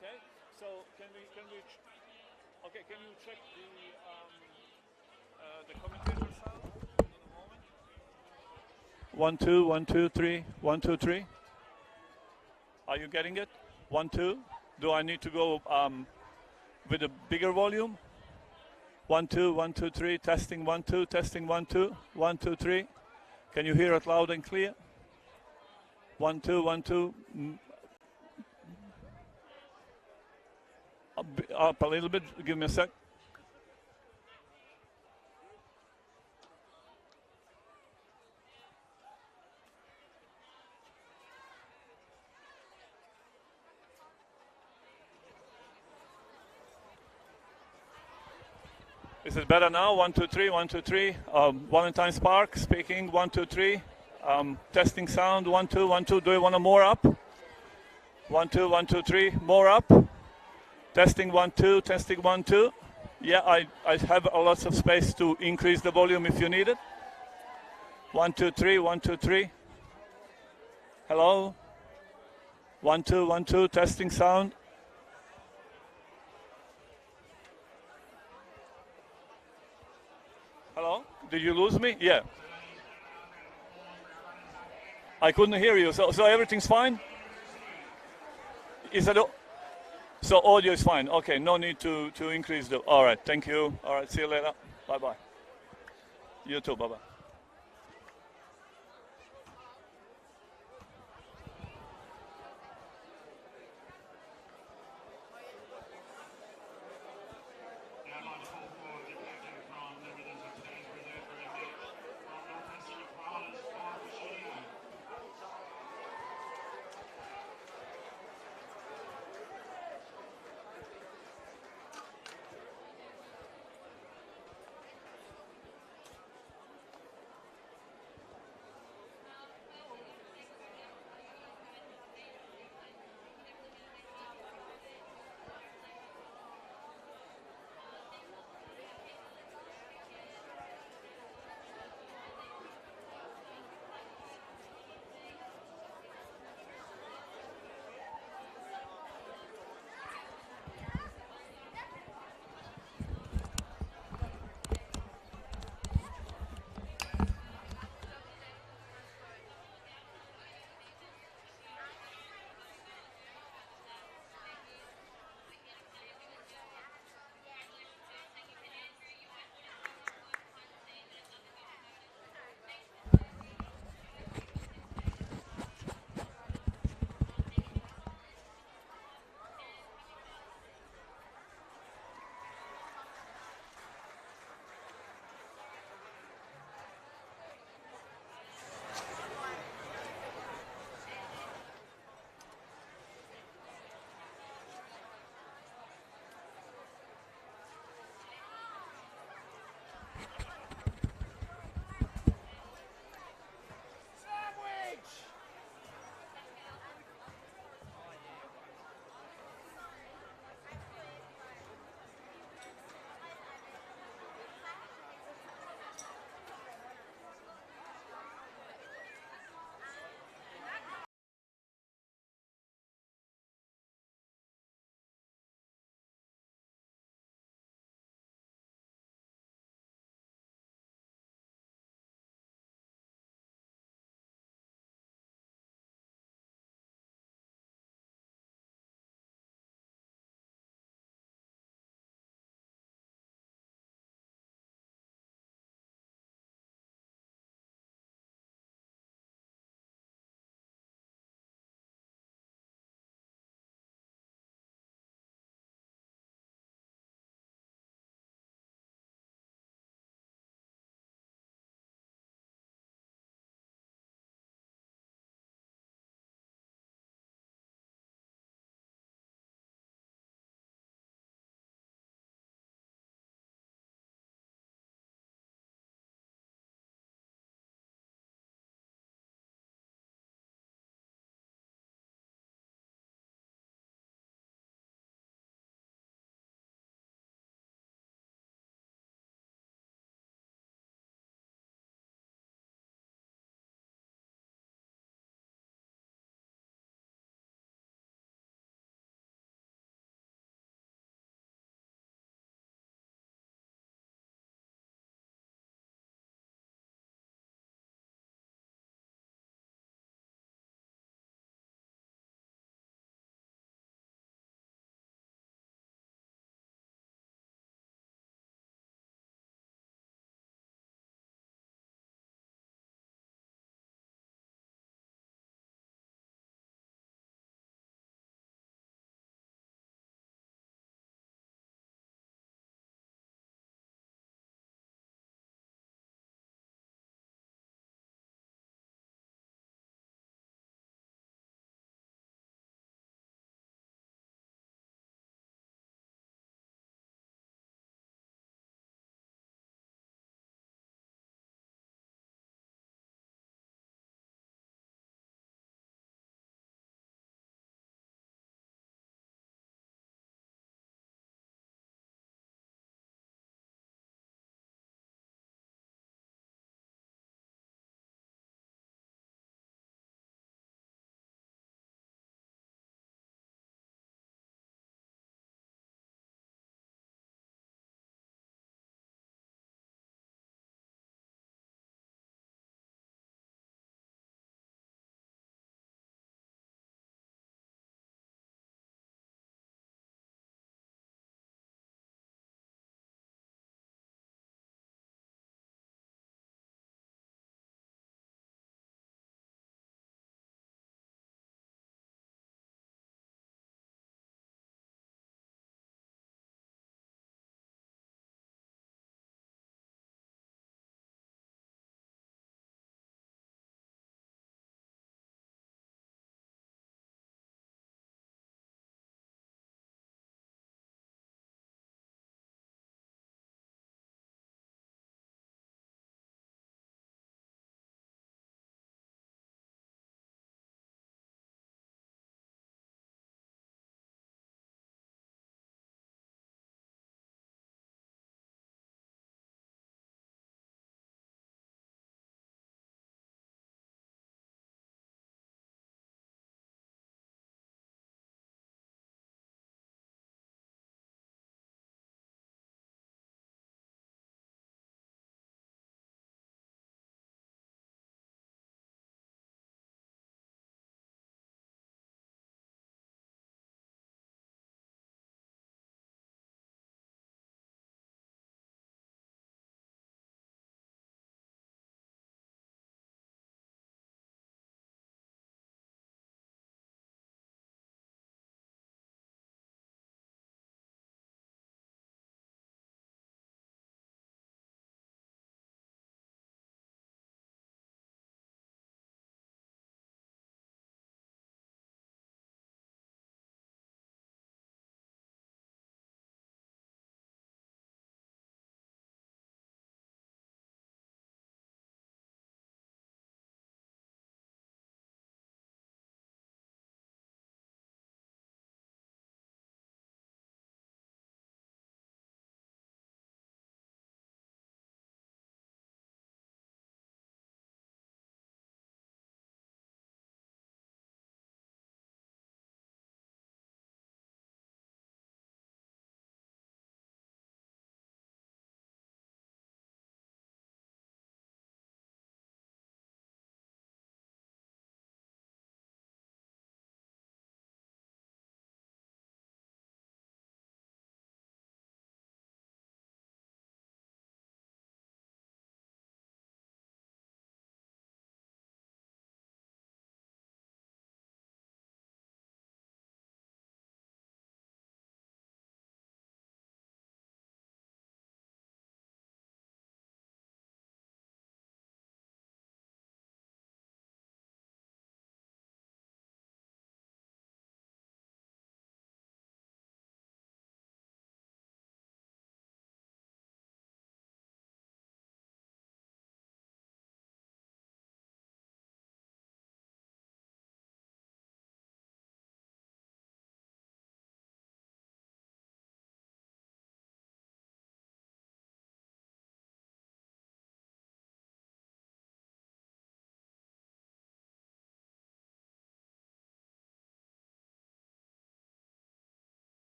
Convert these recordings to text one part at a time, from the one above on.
Okay. So can we okay? Can you check the commutator sound in a moment? 1 2 1 2 3 1 2 3. Are you getting it? 1 2. Do I need to go with a bigger volume? 1 2 1 2 3. Testing 1 2. Testing 1 2 1 2 3. Can you hear it loud and clear? 1 2 1 2. Up a little bit. Give me a sec. Is it better now? 1 2 3 1 2 3. Valentine Spark speaking. 1 2 3. Testing sound. 1 2 1 2. Do you want to more up? 1 2 1 2 3. More up. Testing 1 2. Testing 1 2. Yeah, I have a lot of space to increase the volume if you need it. 1 2 3 1 2 3. Hello. 1 2 1 2. Testing sound. Hello? Did you lose me? Yeah. I couldn't hear you. So everything's fine? Is that so audio is fine? Okay, no need to increase the. All right, thank you. All right, see you later. Bye bye. You too. Bye bye.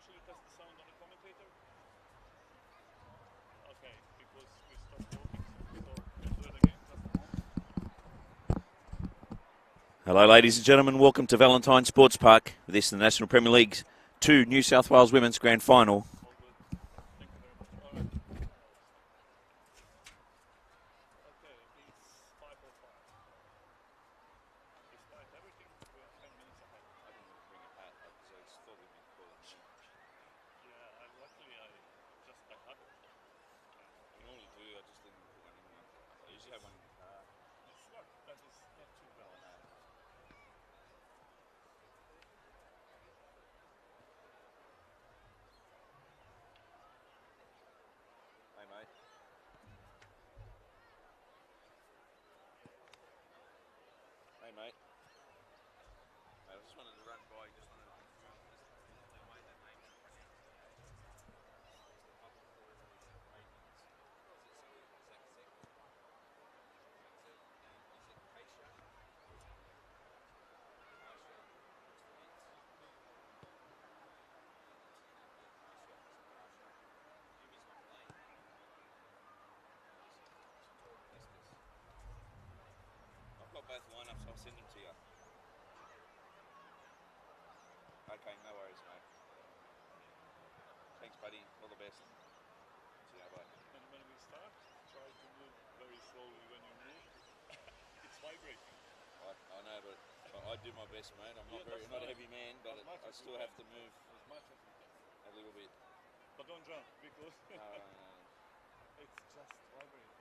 actually test the sound on the commentator? Okay, because we stopped talking, so we'll do it again. Just a moment. Hello, ladies and gentlemen. Welcome to Valentine Sports Park. This is the National Premier League's 2 New South Wales Women's Grand Final. All good. Thank you very much. All right. Okay, it's 5:05. Despite everything, we are 10 minutes ahead. I didn't bring a hat, so I thought we'd be calling you. Yeah, luckily I had it. I normally do, I just didn't put one in there. I usually have one in the car. It's luck. That is not too bad. Oh, no. Hey, mate. Hey, mate. I just wanted to run by, just wanted to confirm. They made that name in the public for everybody's ratings. Is that second? Is it Acacia? I've got both lineups, I'll send them to you. Okay, no worries, mate. Thanks, buddy. All the best. See you, bye. And when we start, try to move very slowly when you move. It's vibrating. I know, but I do my best, mate. I'm not not a heavy man, but I still have to move as much as you can. a little bit. But don't jump because No. it's just vibrating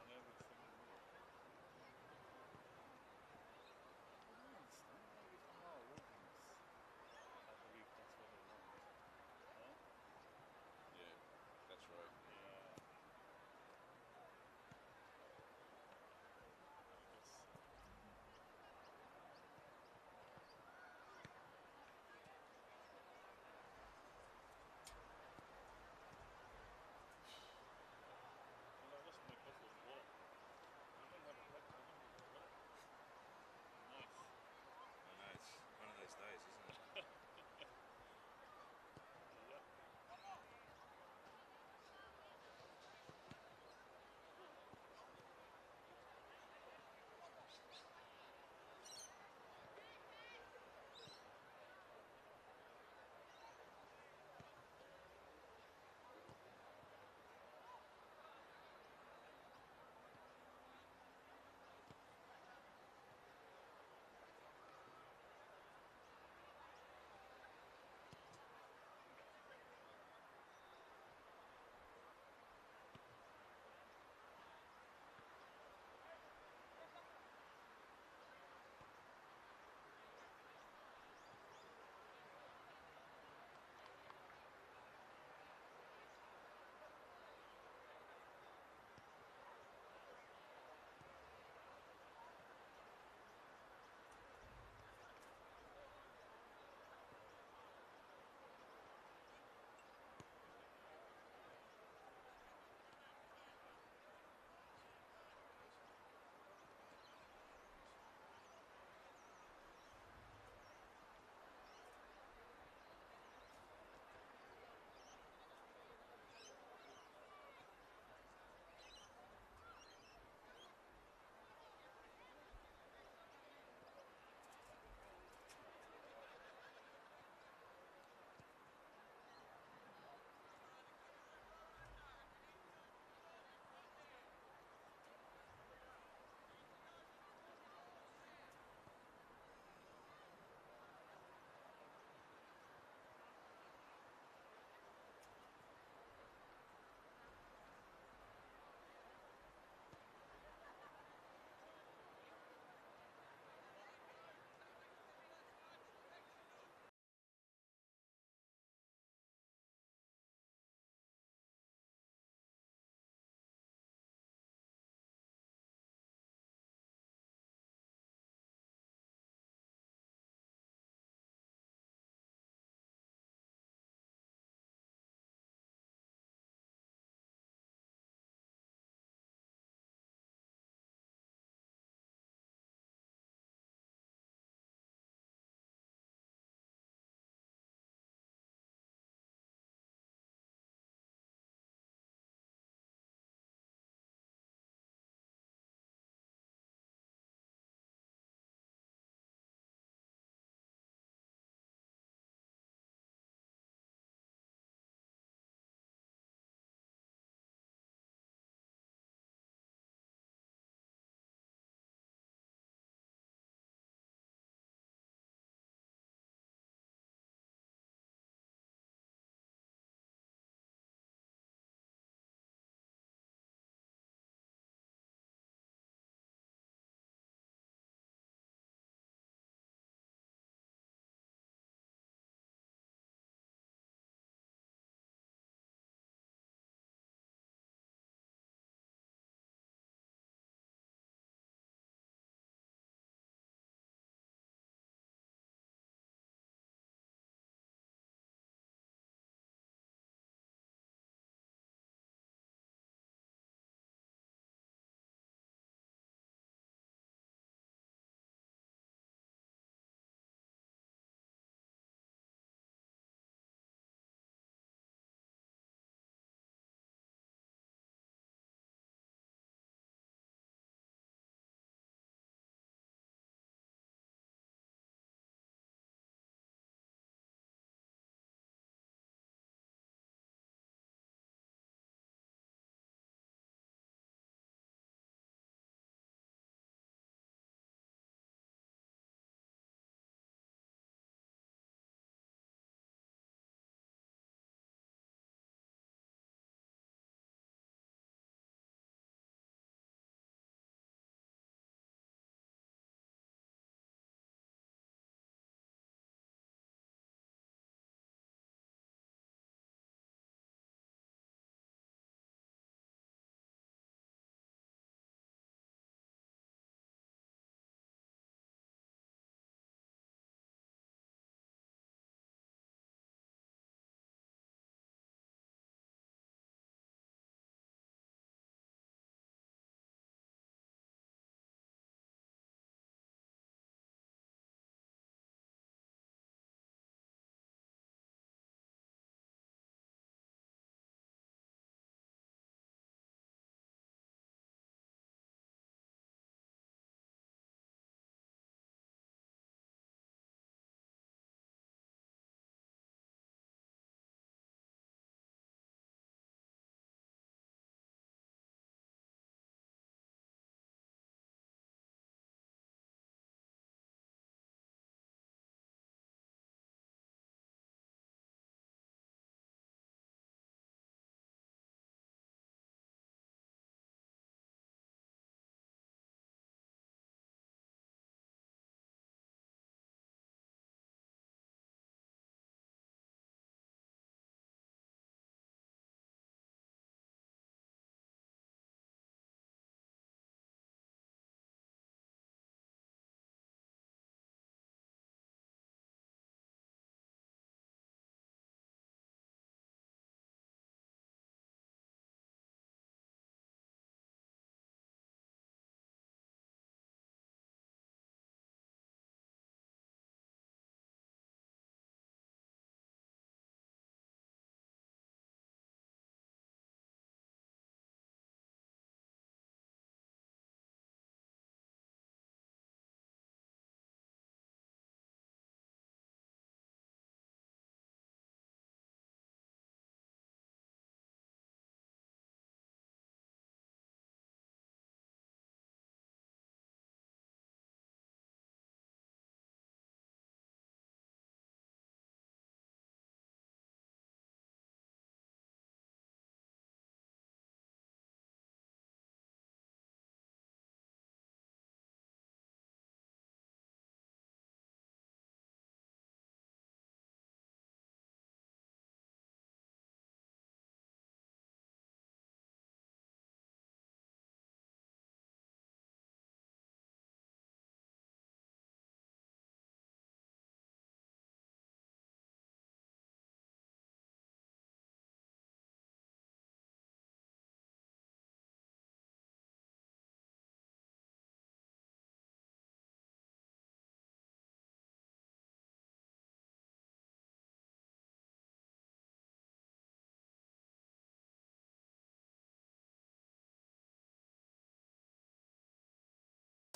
on every single move. What do you mean? Stand away from our audience. I believe that's what they want. Huh? Yeah, that's right. Yeah. I guess so.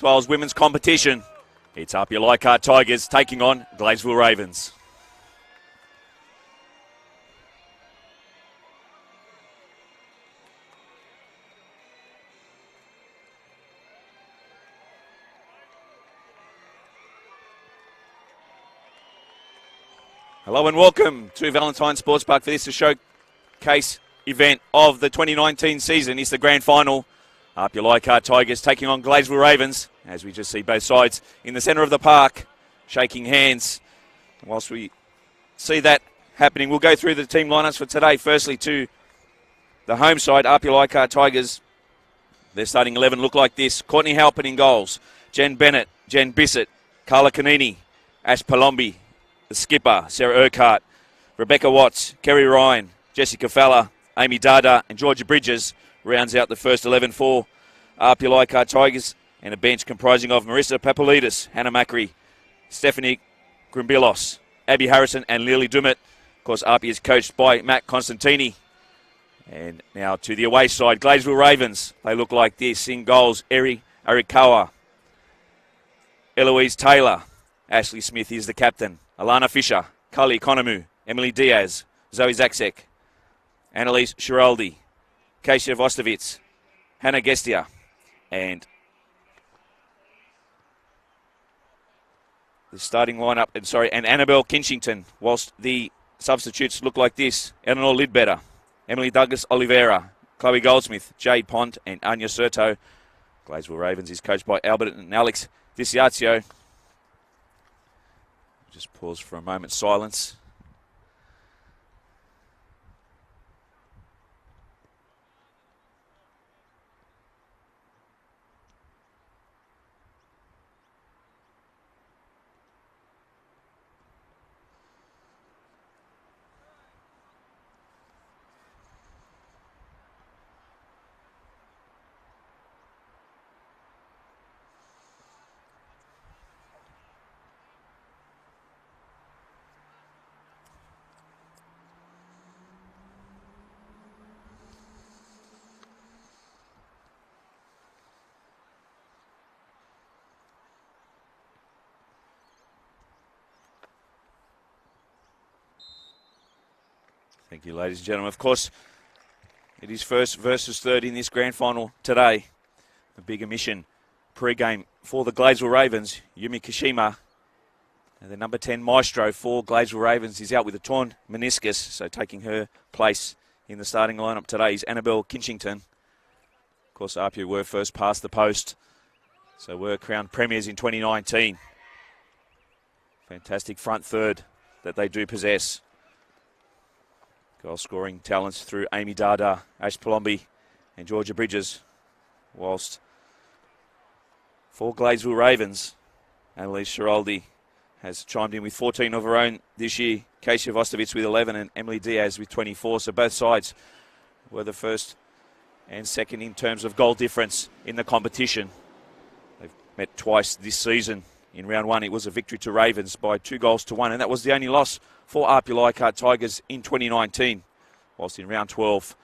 12's women's competition. It's APIA Leichhardt Tigers taking on Gladesville Ravens. Hello and welcome to Valentine Sports Park for this showcase event of the 2019 season. It's the grand final. APIA Leichhardt Tigers taking on Gladesville Ravens, as we just see both sides in the centre of the park shaking hands. Whilst we see that happening, we'll go through the team lineups for today. Firstly, to the home side, APIA Leichhardt Tigers. Their starting 11 look like this. Courtney Halpin in goals. Jen Bennett, Jen Bissett, Carla Canini, Ash Palombi, the skipper, Sarah Urquhart, Rebecca Watts, Kerry Ryan, Jessica Fowler, Amy Dada and Georgia Bridges rounds out the first 11 for APIA Leichhardt Tigers, and a bench comprising of Marissa Papalidis, Hannah Macri, Stephanie Grimbilos, Abby Harrison and Lily Dummett. Of course, APIA is coached by Matt Constantini. And now to the away side, Gladesville Ravens. They look like this. In goals, Eri Arikawa, Eloise Taylor, Ashley Smith is the captain, Alana Fisher, Kali Konomu, Emily Diaz, Zoe Zaksek, Annalise Shiraldi, Kasia Vostovitz, Hannah Gestia, and the starting lineup, and Annabelle Kinchington, whilst the substitutes look like this: Eleanor Lidbetter, Emily Douglas Oliveira, Chloe Goldsmith, Jade Pont, and Anya Serto. Gladesville Ravens is coached by Albert and Alex Disiazio. Just pause for a moment's silence. Thank you, ladies and gentlemen. Of course, it is first versus third in this grand final today. A bigger mission pre-game for the Gladesville Ravens. Yumi Kashima, the number 10 maestro for Gladesville Ravens, is out with a torn meniscus, so taking her place in the starting lineup today is Annabelle Kinchington. Of course, APIA were first past the post, so were crowned premiers in 2019. Fantastic front third that they do possess. Goal scoring talents through Amy Dada, Ash Palombi and Georgia Bridges. Whilst for Gladesville Ravens, Annalise Shiraldi has chimed in with 14 of her own this year. Kasia Vostovitz with 11 and Emily Diaz with 24. So both sides were the first and second in terms of goal difference in the competition. They've met twice this season. In round one, it was a victory to Ravens by 2-1, and that was the only loss for APIA Leichhardt Tigers in 2019. Whilst in round 12,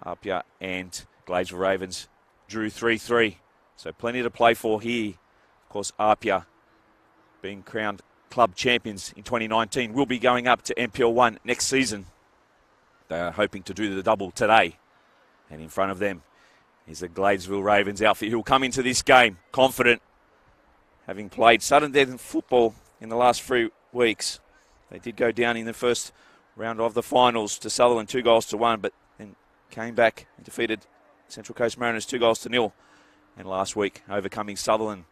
APIA and Gladesville Ravens drew 3-3. So plenty to play for here. Of course, APIA, being crowned club champions in 2019, will be going up to NPL 1 next season. They are hoping to do the double today. And in front of them is the Gladesville Ravens outfit, who will come into this game confident, having played sudden death in football in the last 3 weeks. They did go down in the first round of the finals to Sutherland 2-1, but then came back and defeated Central Coast Mariners 2-0. And last week, overcoming Sutherland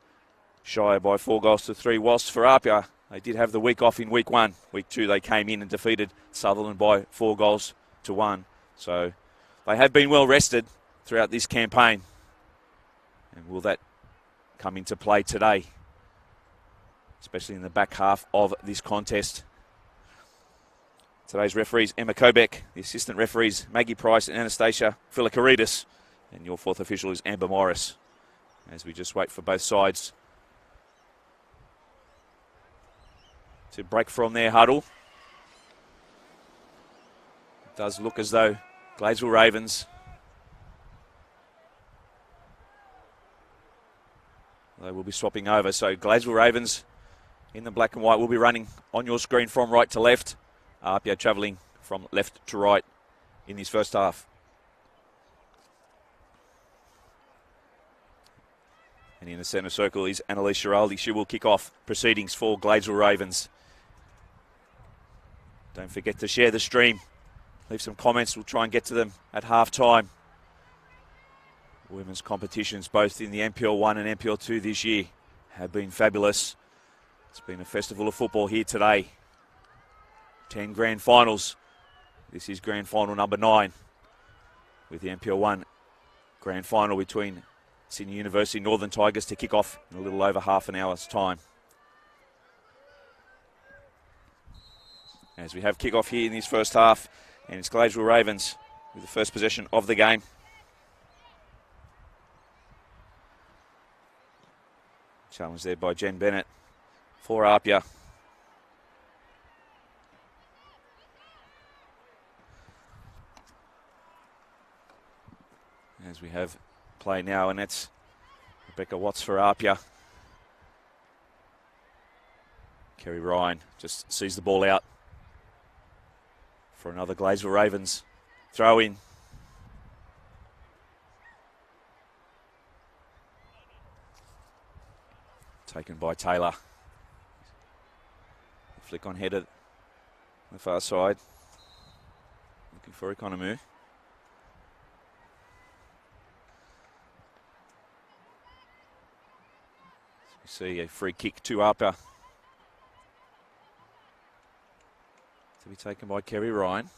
Shire by 4-3. Whilst for APIA, they did have the week off in week 1. Week 2, they came in and defeated Sutherland by 4-1. So they have been well rested throughout this campaign. And will that come into play today, especially in the back half of this contest? Today's referees, Emma Kobek. The assistant referees, Maggie Price and Anastasia Philakaridis. And your fourth official is Amber Morris. As we just wait for both sides to break from their huddle. It does look as though Gladesville Ravens They will be swapping over. So Gladesville Ravens in the black and white will be running on your screen from right to left. APIA travelling from left to right in this first half. And in the centre circle is Annalise Giraldi. She will kick off proceedings for Gladesville Ravens. Don't forget to share the stream. Leave some comments. We'll try and get to them at half time. Women's competitions, both in the NPL 1 and NPL 2 this year, have been fabulous. It's been a festival of football here today. 10 grand finals. This is grand final number 9 with the NPL 1 grand final between Sydney University and Northern Tigers to kick off in a little over half an hour's time. As we have kick-off here in this first half, and it's Gladesville Ravens with the first possession of the game. Challenge there by Jen Bennett for APIA. As we have play now, and that's Rebecca Watts for APIA. Kerry Ryan just sees the ball out for another Gladesville Ravens throw in. Taken by Taylor. Flick on head at the far side. Looking for Economou. So we see a free kick to APIA. To be taken by Kerry Ryan.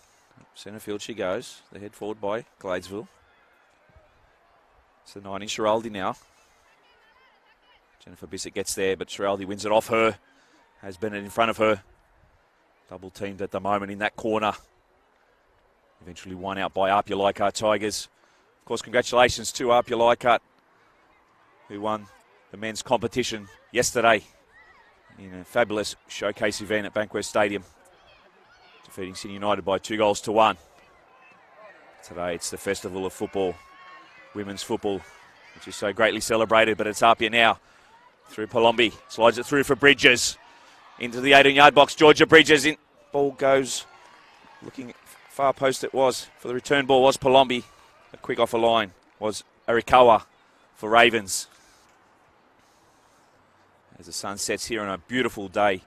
Centre field she goes. The head forward by Gladesville. It's the 9-inch Giraldi now. Jennifer Bissett gets there, but Giraldi wins it off her. Has Bennett in front of her. Double teamed at the moment in that corner. Eventually won out by APIA Leichhardt Tigers. Of course, congratulations to APIA Leichhardt, who won the men's competition yesterday in a fabulous showcase event at Bankwest Stadium, defeating Sydney United by 2-1. Today it's the Festival of Football, women's football, which is so greatly celebrated, but it's APIA now. Through Palombi, slides it through for Bridges. Into the 18-yard box, Georgia Bridges in. Ball goes, looking far post it was. For the return ball was Palombi. A quick off a line was Arikawa for Ravens. As the sun sets here on a beautiful day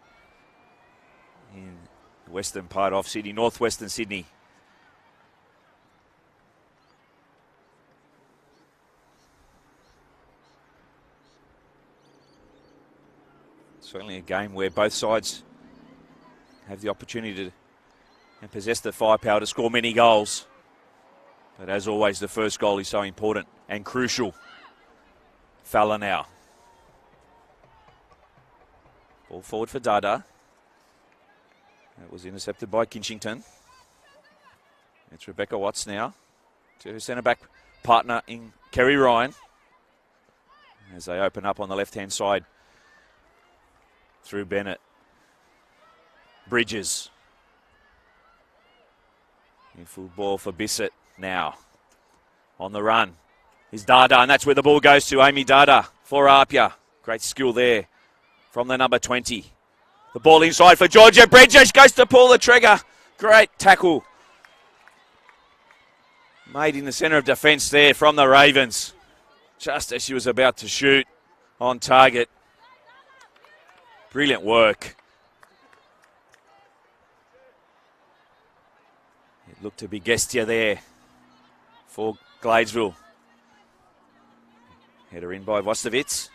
in the western part of Sydney, northwestern Sydney. Certainly a game where both sides have the opportunity to and possess the firepower to score many goals. But as always, the first goal is so important and crucial. Fowler now. Ball forward for Dada. That was intercepted by Kinchington. It's Rebecca Watts now to her centre-back partner in Kerry Ryan. As they open up on the left-hand side through Bennett. Bridges. In full ball for Bissett now. On the run is Dada, and that's where the ball goes to Amy Dada for APIA. Great skill there from the number 20. The ball inside for Georgia Bridges, goes to pull the trigger. Great tackle. Made in the centre of defence there from the Ravens. Just as she was about to shoot on target. Brilliant work. It looked to be Gestia there for Gladesville. Header in by Vostovitz.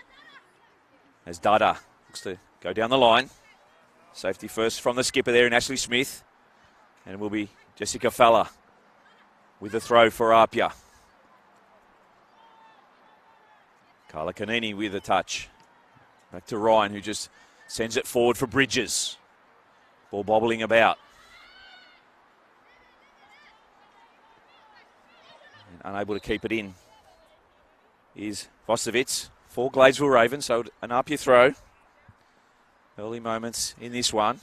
As Dada looks to go down the line. Safety first from the skipper there in Ashley Smith. And it will be Jessica Fowler with the throw for APIA. Carla Canini with a touch. Back to Ryan, who just sends it forward for Bridges. Ball bobbling about. And unable to keep it in is Vostovitz for Gladesville Ravens. So an APIA throw. Early moments in this one.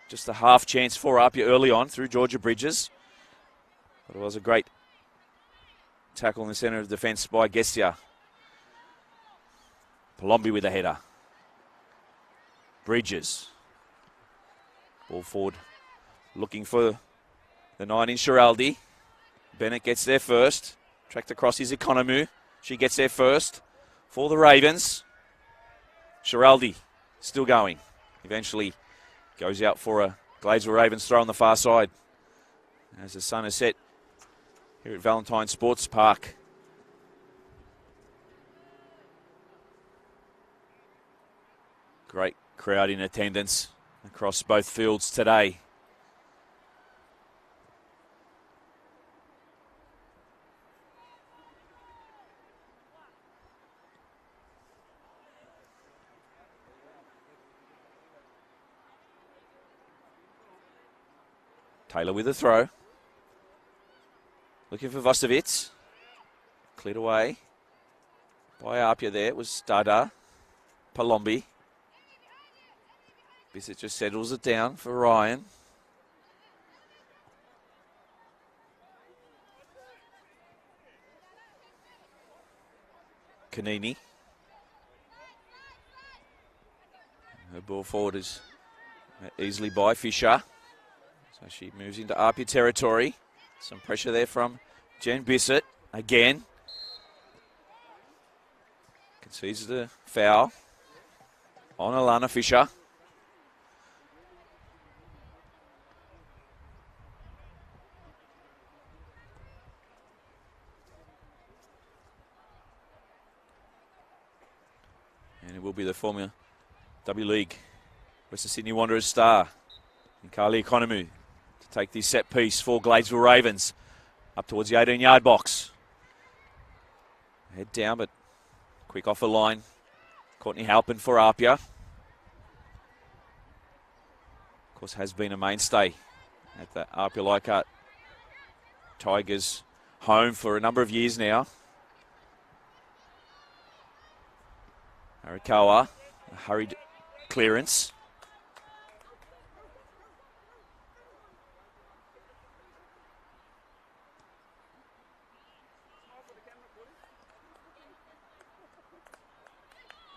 Just a half chance for APIA early on through Georgia Bridges. But it was a great tackle in the centre of defence by Gestia. Palombi with a header. Bridges. Ball forward. Looking for the 9 in Shiraldi. Bennett gets there first. Tracked across is Economou. She gets there first for the Ravens. Shiraldi still going. Eventually goes out for a Gladesville Ravens throw on the far side. As the sun has set here at Valentine Sports Park. Great crowd in attendance across both fields today. Taylor with a throw. Looking for Vostovic. Cleared away by Apia there. It was Dada. Palombi. Bissett just settles it down for Ryan. Kanini. Her ball forward is easily by Fisher. So she moves into Apia territory. Some pressure there from Jen Bissett. Again. Concedes the foul on Alana Fisher. And it will be the former W League Western Sydney Wanderers star, Carly Economou, to take this set piece for Gladesville Ravens. Up towards the 18-yard box. Head down, but quick off the line. Courtney Halpin for Apia. Of course, has been a mainstay at the Apia Leichhardt Tigers home for a number of years now. Arakawa, a hurried clearance.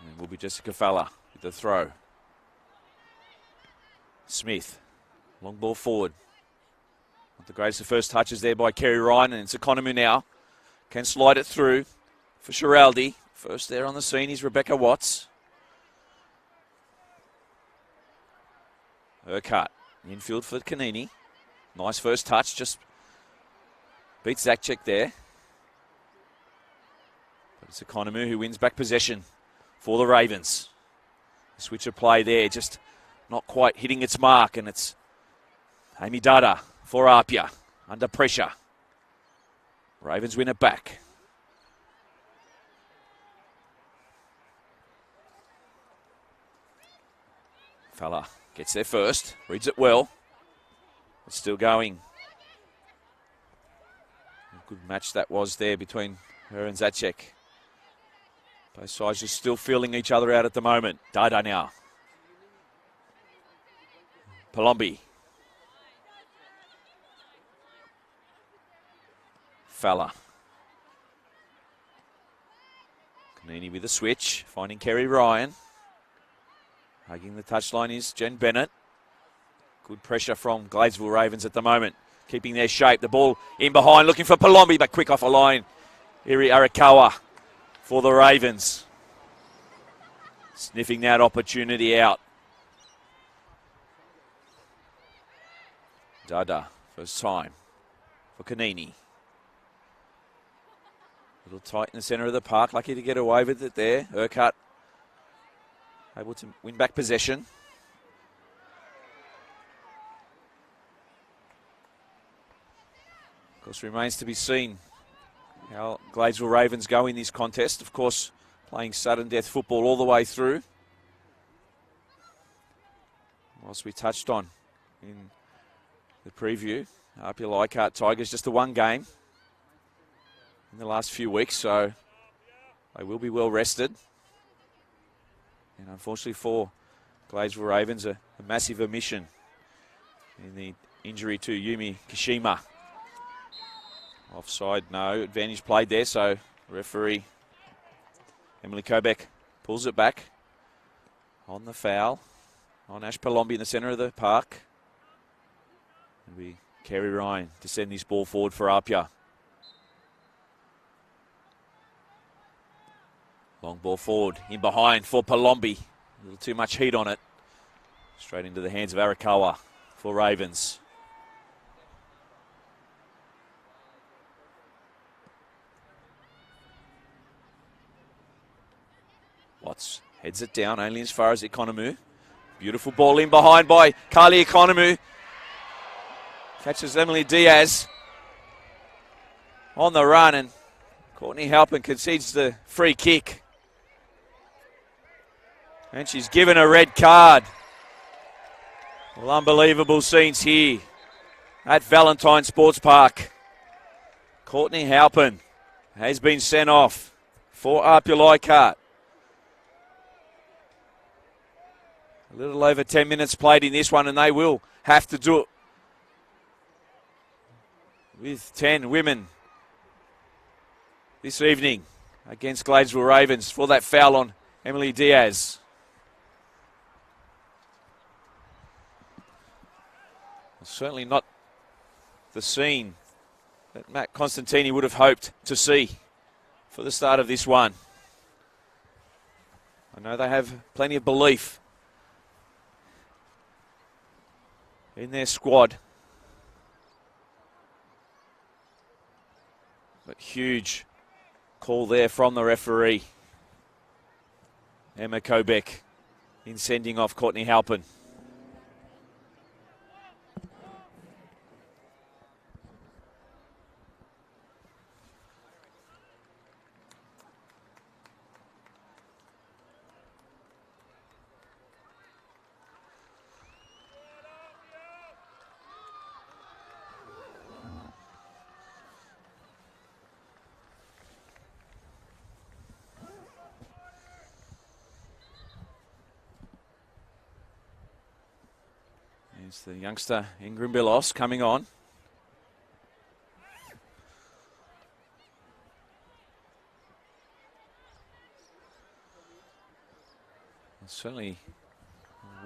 And will be Jessica Falla with the throw. Smith, long ball forward. Not the greatest of first touches there by Kerry Ryan, and it's Economou now. Can slide it through for Shiraldi. First there on the scene is Rebecca Watts. Urquhart, infield for Kanini. Nice first touch, just beats Zakchek there. But it's Economou who wins back possession for the Ravens. Switch of play there, just not quite hitting its mark, and it's Amy Dada for Apia, under pressure. Ravens win it back. Fella gets there first, reads it well. It's still going. A good match that was there between her and Zacek. Both sides just still feeling each other out at the moment. Dada now. Palombi. Fella. Kanini with a switch, finding Kerry Ryan. Hugging the touchline is Jen Bennett. Good pressure from Gladesville Ravens at the moment. Keeping their shape. The ball in behind, looking for Palombi, but quick off a line. Iri Arakawa for the Ravens. Sniffing that opportunity out. Dada, first time for Kanini. A little tight in the centre of the park. Lucky to get away with it there. Urquhart able to win back possession. Of course, remains to be seen how Gladesville Ravens go in this contest. Of course, playing sudden death football all the way through. Whilst we touched on in the preview, Apia Leichhardt Tigers just the one game in the last few weeks, so they will be well rested. And unfortunately for Gladesville Ravens, a massive omission in the injury to Yumi Kishima. Offside, no. Advantage played there, so referee Emily Kobek pulls it back on the foul on Ash Palombi in the centre of the park. And we Kerry Ryan to send this ball forward for APIA. Long ball forward, in behind for Palombi. A little too much heat on it. Straight into the hands of Arakawa for Ravens. Watts heads it down only as far as Economou. Beautiful ball in behind by Carly Economou. Catches Emily Diaz on the run, and Courtney Halpin concedes the free kick. And she's given a red card. Well, unbelievable scenes here at Valentine Sports Park. Courtney Halpin has been sent off for APIA Leichhardt. A little over 10 minutes played in this one, and they will have to do it with 10 women this evening against Gladesville Ravens for that foul on Emily Diaz. Certainly not the scene that Matt Constantini would have hoped to see for the start of this one. I know they have plenty of belief in their squad. But huge call there from the referee, Emma Kobeck, in sending off Courtney Halpin. There's the youngster Ingrid Bilos coming on. Certainly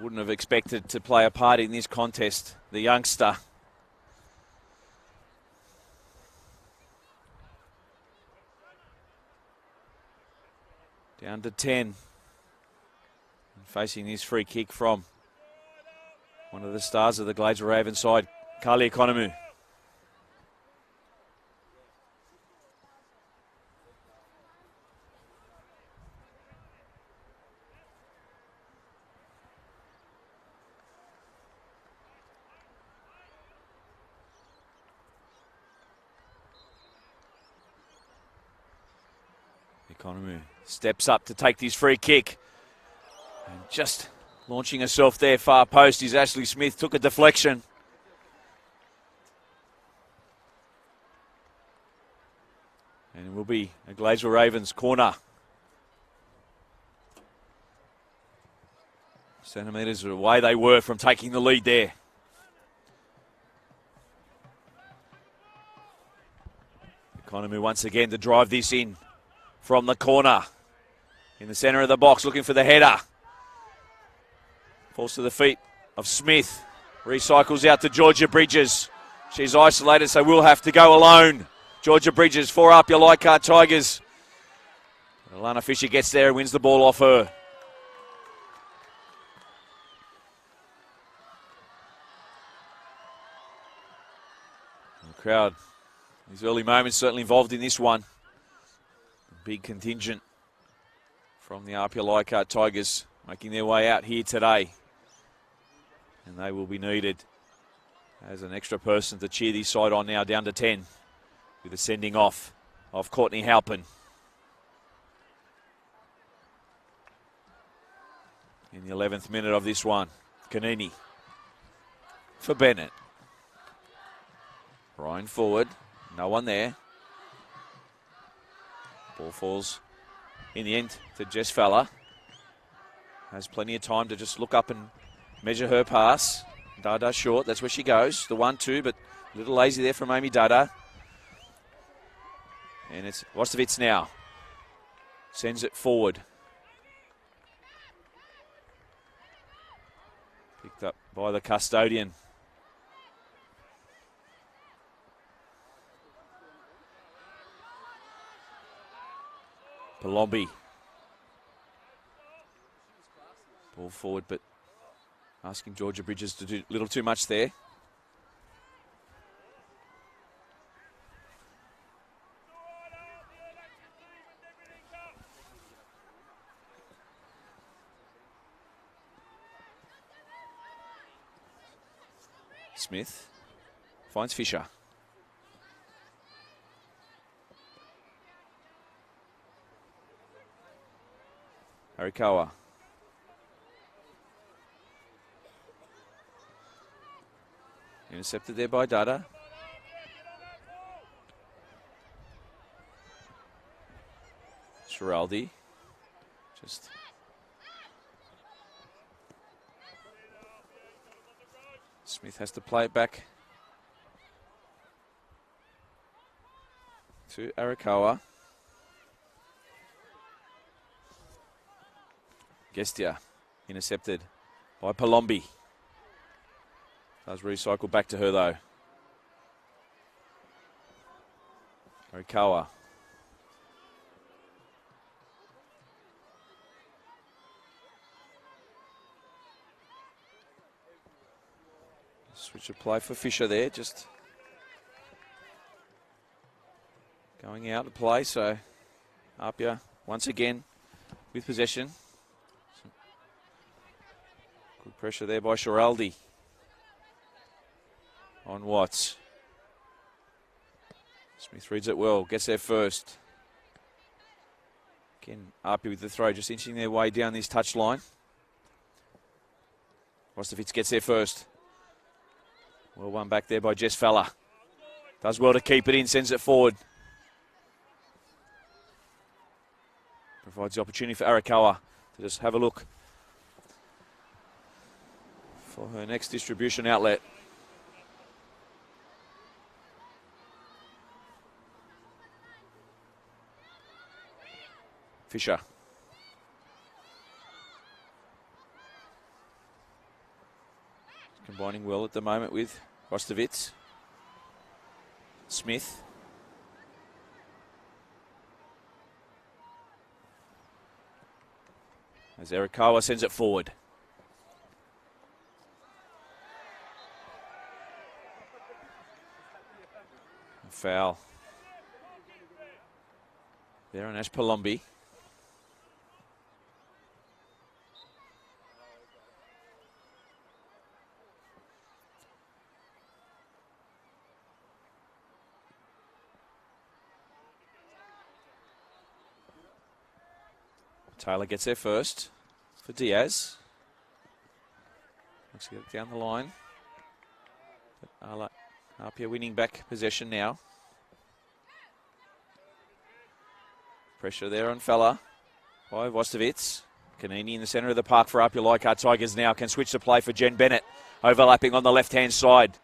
wouldn't have expected to play a part in this contest, the youngster. Down to 10. And facing this free kick from one of the stars of the Gladesville Ravens side, Carly Economou. Economou steps up to take this free kick. And just launching herself there, far post, is Ashley Smith. Took a deflection. And it will be a Gladesville Ravens corner. Centimetres away they were from taking the lead there. Economou once again to drive this in from the corner. In the centre of the box, looking for the header. Falls to the feet of Smith. Recycles out to Georgia Bridges. She's isolated, so will have to go alone. Georgia Bridges for APIA Leichhardt Tigers. Alana Fisher gets there and wins the ball off her. The crowd, these early moments, certainly involved in this one. Big contingent from the APIA Leichhardt Tigers making their way out here today. And they will be needed as an extra person to cheer this side on now, down to 10 with the sending off of Courtney Halpin. In the 11th minute of this one, Kanini for Bennett. Ryan forward, no one there. Ball falls in the end to Jess Fowler. Has plenty of time to just look up and measure her pass. Dada short, that's where she goes. The 1-2, but a little lazy there from Amy Dada. And it's Vostovitz now. Sends it forward. Picked up by the custodian. Palombi. Ball forward, but asking Georgia Bridges to do a little too much there. Smith finds Fisher. Arikawa. Intercepted there by Dada. Schiraldi. Just Smith has to play it back to Arikawa. Gestia intercepted by Palombi. Does recycle back to her though. Arikawa. Switch of play for Fisher there, just going out to play. So APIA once again with possession. Good pressure there by Schiraldi on Watts. Smith reads it well, gets there first. Again, APIA with the throw, just inching their way down this touchline. Rostovitz gets there first. Well one back there by Jess Fella. Does well to keep it in, sends it forward. Provides the opportunity for Arikawa to just have a look for her next distribution outlet. Fisher. Combining well at the moment with Rostovitz. Smith. As Arikawa sends it forward. A foul there on Ash Palombi. Taylor gets there first for Diaz. Looks to get it down the line. But APIA winning back possession now. Pressure there on Fella by Vostovitz. Kanini in the centre of the park for APIA Leichhardt Tigers now. Can switch the play for Jen Bennett. Overlapping on the left-hand side.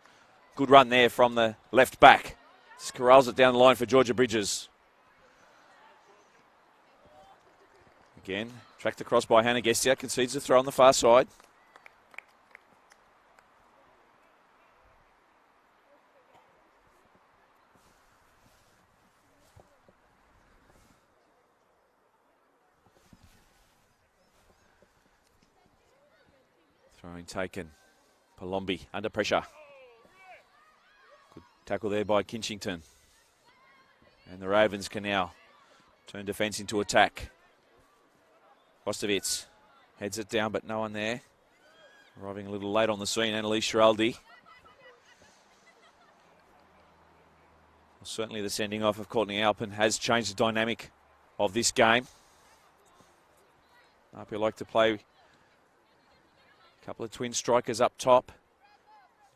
Good run there from the left back. Just corrals it down the line for Georgia Bridges. Again, tracked across by Hannah Gestia, concedes the throw on the far side. Throwing taken. Palombi under pressure. Good tackle there by Kinchington. And the Ravens can now turn defence into attack. Vostovitz heads it down, but no one there. Arriving a little late on the scene, Annalise Schiraldi. Well, certainly the sending off of Courtney Alpin has changed the dynamic of this game. APIA like to play a couple of twin strikers up top.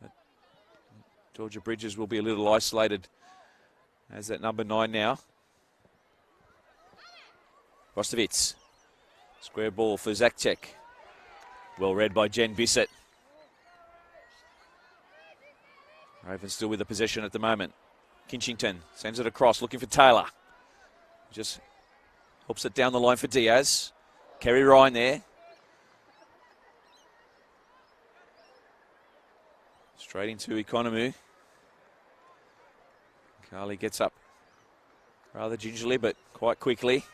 But Georgia Bridges will be a little isolated as that number 9 now. Vostovitz. Square ball for Zakchek. Well read by Jen Bissett. Ravens still with the possession at the moment. Kinchington sends it across, looking for Taylor. Just helps it down the line for Diaz. Kerry Ryan there. Straight into Economou. Carly gets up rather gingerly, but quite quickly.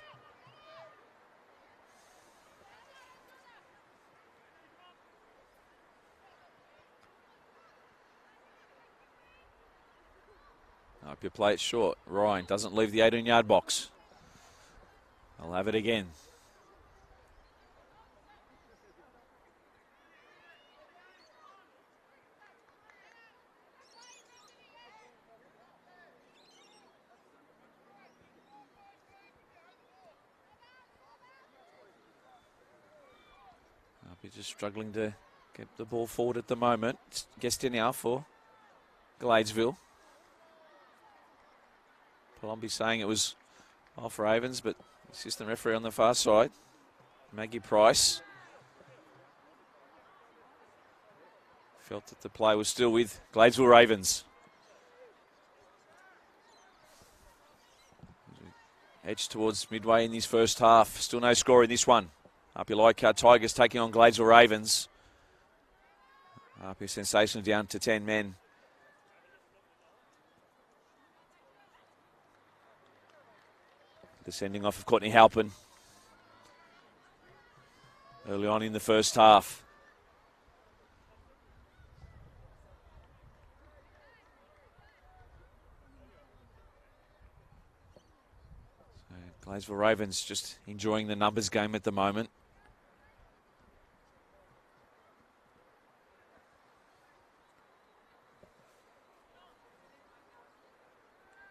Up you play it short. Ryan doesn't leave the 18-yard box. I'll have it again. Up you're just struggling to get the ball forward at the moment. Guesty now for Gladesville. Palombi saying it was off Ravens, but assistant referee on the far side, Maggie Price, felt that the play was still with Gladesville Ravens. Edge towards midway in this first half. Still no score in this one. APIA Leichhardt Tigers taking on Gladesville Ravens. APIA sensational down to 10 men. The sending off of Courtney Halpin early on in the first half. So Gladesville Ravens just enjoying the numbers game at the moment.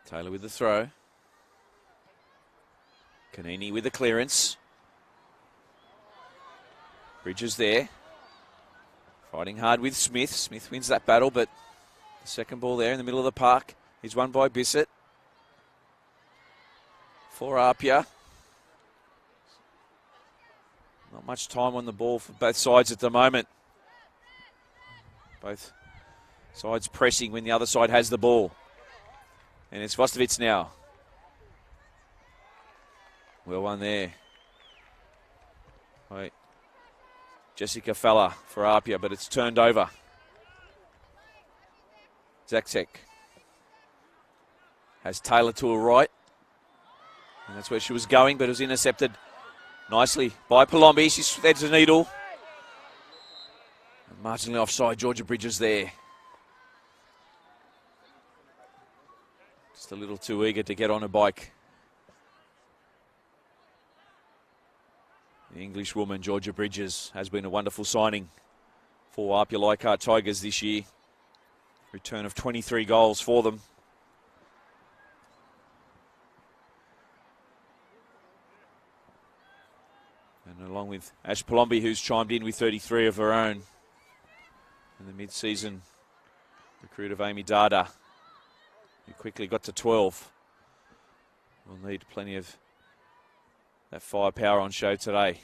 Taylor with the throw. Kanini with the clearance. Bridges there. Fighting hard with Smith. Smith wins that battle, but the second ball there in the middle of the park is won by Bissett. For APIA. Not much time on the ball for both sides at the moment. Both sides pressing when the other side has the ball. And it's Vostovitz now. Well won there. Wait. Jessica Fella for APIA, but it's turned over. Zaktek has Taylor to her right. And that's where she was going, but it was intercepted nicely by Palombi. She threads the needle. And marginally offside, Georgia Bridges there. Just a little too eager to get on a bike. The English woman, Georgia Bridges, has been a wonderful signing for APIA Leichhardt Tigers this year. Return of 23 goals for them. And along with Ash Palombi, who's chimed in with 33 of her own. And the mid-season recruit of Amy Dada, who quickly got to 12. We'll need plenty of that firepower on show today.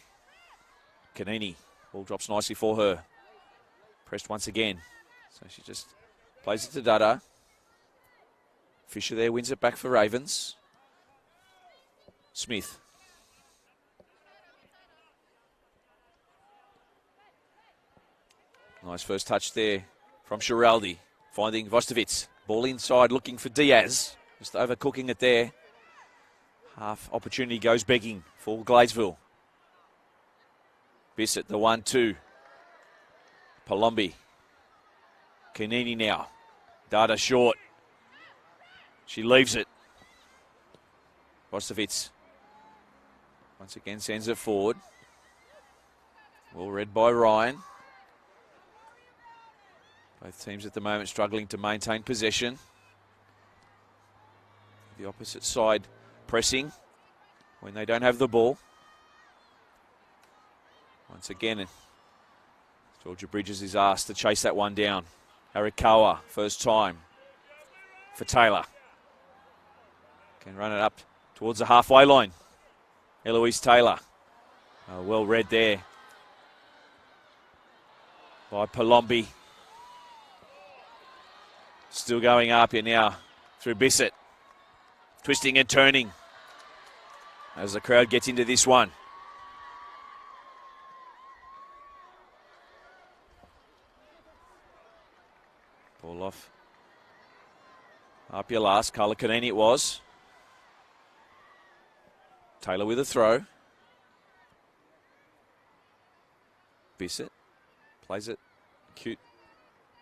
Kanini, ball drops nicely for her. Pressed once again. So she just plays it to Dada. Fisher there wins it back for Ravens. Smith. Nice first touch there from Shiraldi. Finding Vostovitz. Ball inside looking for Diaz. Just overcooking it there. Half opportunity goes begging for Gladesville. Bissett, the 1-2. Palombi. Kanini now. Dada short. She leaves it. Vostovitz once again sends it forward. Well read by Ryan. Both teams at the moment struggling to maintain possession. The opposite side pressing when they don't have the ball. Once again, Georgia Bridges is asked to chase that one down. Arikawa, first time for Taylor. Can run it up towards the halfway line. Eloise Taylor. Well read there by Palombi. Still going up here now through Bissett. Twisting and turning as the crowd gets into this one. Ball off. APIA last. Carla Kanini it was. Taylor with a throw. Bissett plays it cute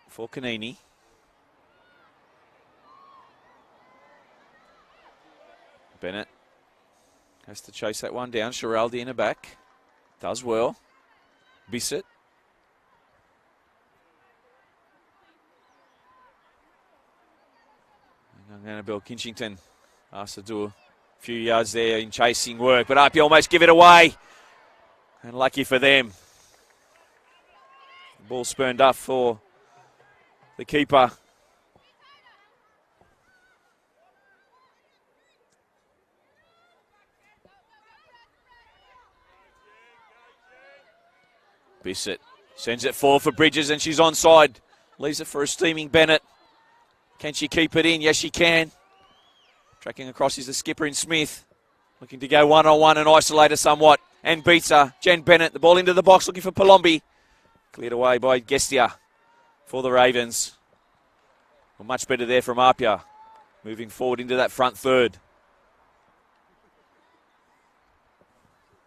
for Kanini. Bennett has to chase that one down. Shiraldi in the back. Does well. Bissett. Annabelle Kinchington asked to do a few yards there in chasing work, but APIA almost give it away. And lucky for them. The ball spurned up for the keeper. Bissett sends it forward for Bridges and she's onside. Leaves it for a steaming Bennett. Can she keep it in? Yes, she can. Tracking across is the skipper in Smith. Looking to go one-on-one and isolate her somewhat. And beats her. Jen Bennett, the ball into the box looking for Palombi. Cleared away by Gestia for the Ravens. Well, much better there from APIA. Moving forward into that front third.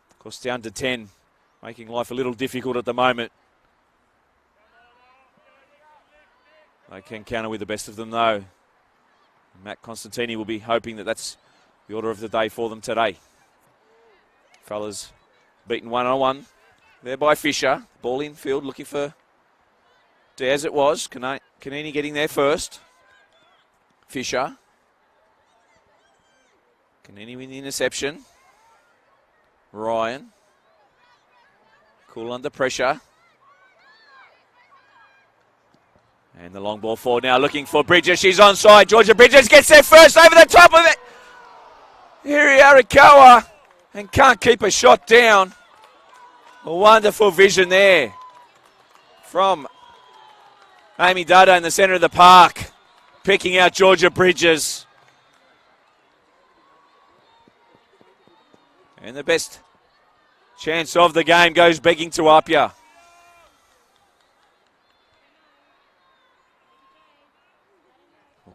Of course, down to 10. Making life a little difficult at the moment. They can counter with the best of them, though. Matt Constantini will be hoping that that's the order of the day for them today. Fellas beaten one-on-one there by Fisher. Ball in field looking for Diaz it was. Kanini getting there first. Fisher. Kanini with the interception. Ryan. Cool under pressure. And the long ball forward now looking for Bridges. She's onside. Georgia Bridges gets there first over the top of it. Hiri Arakawa and can't keep a shot down. A wonderful vision there from Amy Dada in the centre of the park. Picking out Georgia Bridges. And the best chance of the game goes begging to APIA.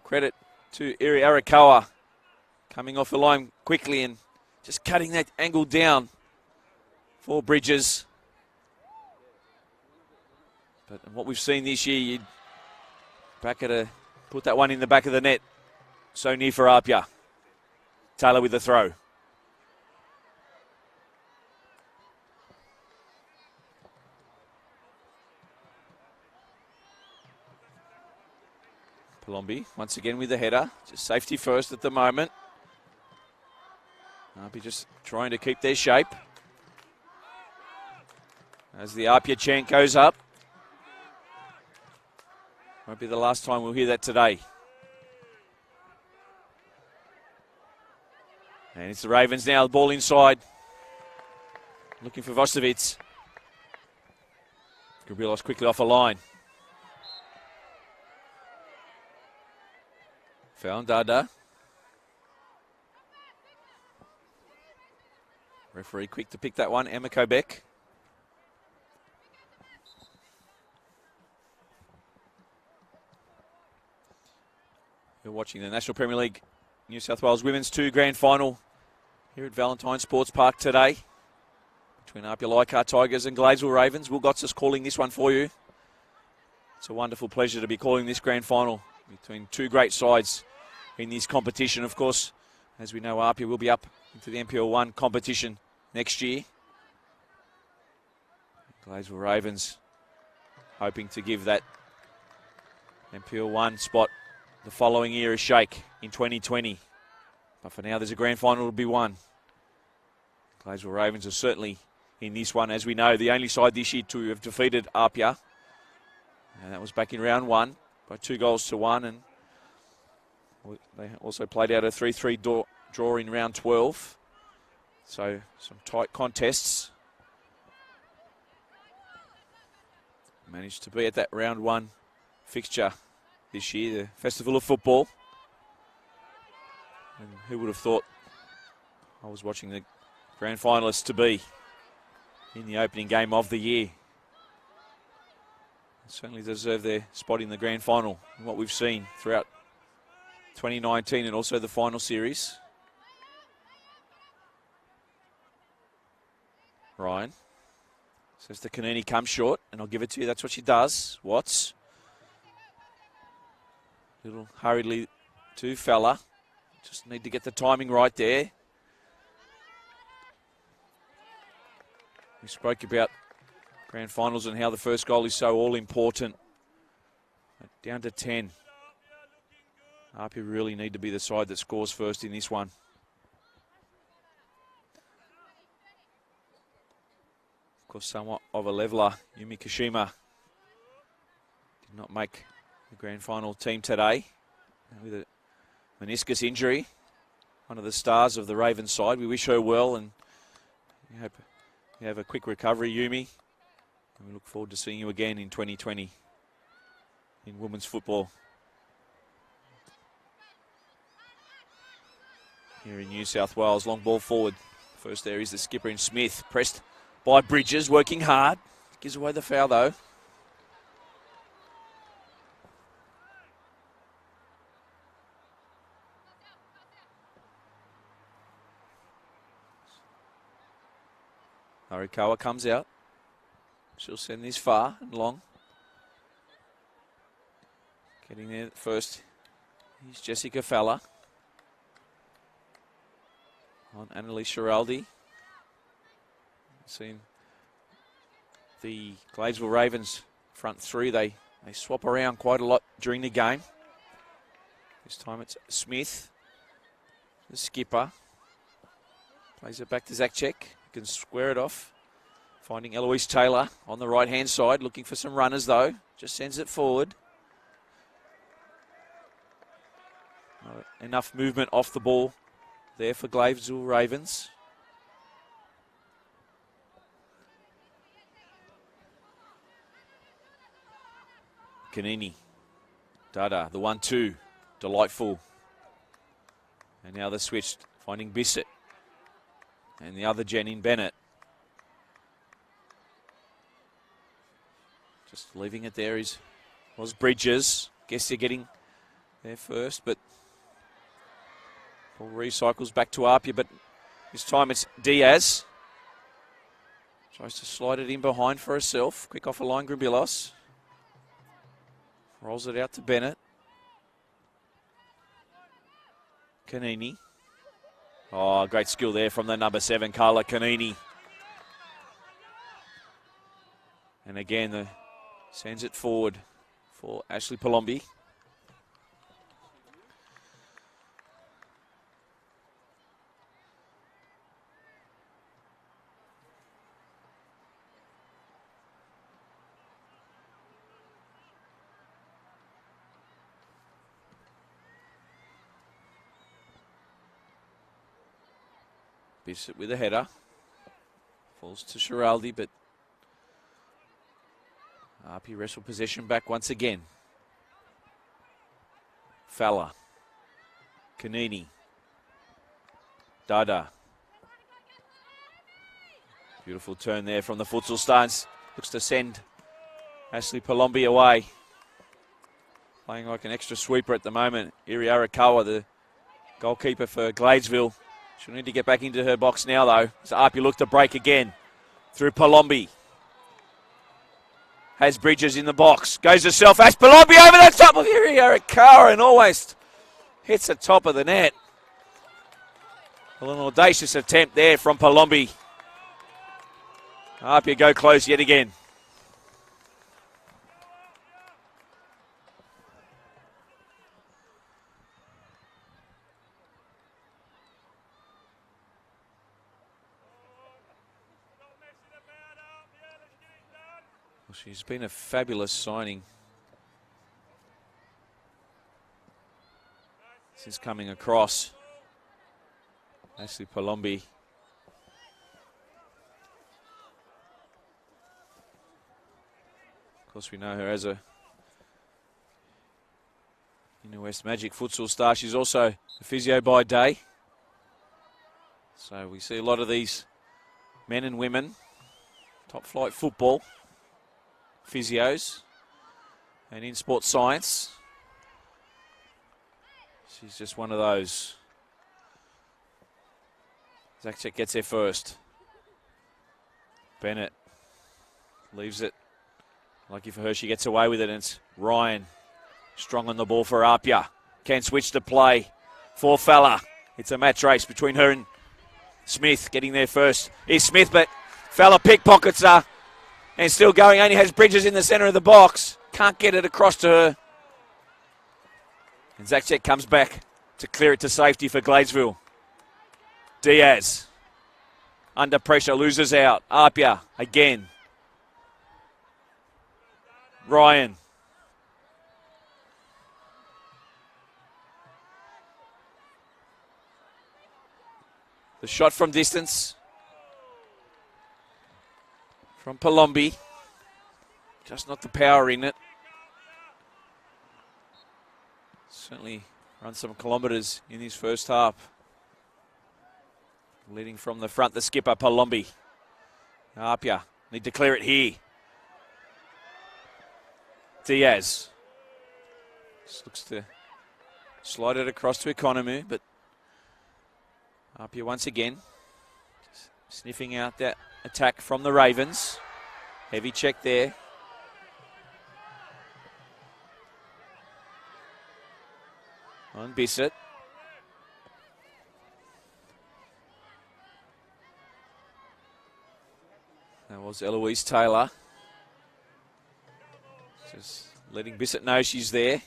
Credit to Iri Arakawa coming off the line quickly and just cutting that angle down for Bridges. But what we've seen this year, you'd back at put that one in the back of the net. So near for APIA. Taylor with the throw. Palombi once again with the header. Just safety first at the moment. APIA just trying to keep their shape. As the APIA chant goes up. Won't be the last time we'll hear that today. And it's the Ravens now, the ball inside. Looking for Vostovic. Gabrielos quickly off a line. Found Dada. Referee quick to pick that one, Emma Kobeck. You're watching the National Premier League New South Wales Women's 2 Grand Final here at Valentine Sports Park today. Between APIA Leichhardt Tigers and Gladesville Ravens. Will Gotts is calling this one for you. It's a wonderful pleasure to be calling this Grand Final between two great sides in this competition. Of course, as we know, APIA will be up into the NPL 1 competition next year. Gladesville Ravens hoping to give that NPL 1 spot the following year a shake in 2020. But for now, there's a grand final to be won. Gladesville Ravens are certainly in this one. As we know, the only side this year to have defeated APIA. And that was back in round 1 by 2-1. And they also played out a 3-3 draw in round 12. So some tight contests. Managed to be at that round 1 fixture this year, the Festival of Football. And who would have thought I was watching the grand finalists to be in the opening game of the year. certainly deserve their spot in the grand final, and what we've seen throughout 2019 and also the final series. Ryan says to Kanini, come short, and I'll give it to you. That's what she does. Watts. Little hurriedly to Fella. Just need to get the timing right there. We spoke about grand finals and how the first goal is so all important. Down to 10. APIA really need to be the side that scores first in this one. Of course, somewhat of a leveller. Yumi Kashima did not make the grand final team today with a meniscus injury. One of the stars of the Ravens side. We wish her well, and we hope you have a quick recovery, Yumi. And we look forward to seeing you again in 2020 in women's football here in New South Wales. Long ball forward. First there is the skipper in Smith, pressed by Bridges, working hard. Gives away the foul though. Arikawa comes out. She'll send this far and long. Getting there first. Here's Jessica Fella. On Annalise Schiraldi. Seen the Gladesville Ravens front three. They swap around quite a lot during the game. This time it's Smith, the skipper. Plays it back to Zacek. Can square it off. Finding Eloise Taylor on the right-hand side. Looking for some runners, though. Just sends it forward. Enough movement off the ball there for Gladesville Ravens. Kanini. Dada, the 1-2. Delightful. And now they're switched. Finding Bissett. And the other Jenin Bennett. Just leaving it there was Bridges. Guess they're getting there first, but ball recycles back to APIA, but this time it's Diaz. Tries to slide it in behind for herself. Quick off a line, Gribilos. Rolls it out to Bennett. Kanini. Oh, great skill there from the number 7, Carla Kanini. And again, sends it forward for Ashley Palombi. Bissett with a header. Falls to Schiraldi, but APIA wrestle possession back once again. Fella. Kanini. Dada. Beautiful turn there from the futsal stance. Looks to send Ashley Palombi away. Playing like an extra sweeper at the moment. Iri Arakawa, the goalkeeper for Gladesville. She'll need to get back into her box now, though. So APIA look to break again through Palombi. Has Bridges in the box. Goes herself. Ash Palombi over the top of Iri Arakawa and almost hits the top of the net. Well, an audacious attempt there from Palombi. APIA go close yet again. Well, she's been a fabulous signing since coming across. Ashley Palombi. Of course, we know her as a Inner West Magic futsal star. She's also a physio by day. So we see a lot of these men and women, top flight football physios. And in sports science, she's just one of those. Zakchek gets there first. Bennett leaves it. Lucky for her, she gets away with it, and it's Ryan strong on the ball for APIA. Can switch to play for Fella. It's a match race between her and Smith. Getting there first is Smith, but Fella pickpockets her and still going. Only has Bridges in the centre of the box. Can't get it across to her. And Zakchek comes back to clear it to safety for Gladesville. Diaz under pressure, loses out. APIA again. Ryan. The shot from distance from Palombi. Just not the power in it. Certainly run some kilometres in his first half. Leading from the front, the skipper, Palombi. APIA need to clear it here. Diaz. Just looks to slide it across to Economou, but APIA once again just sniffing out that attack from the Ravens. Heavy check there. On Bissett. That was Eloise Taylor. Just letting Bissett know she's there.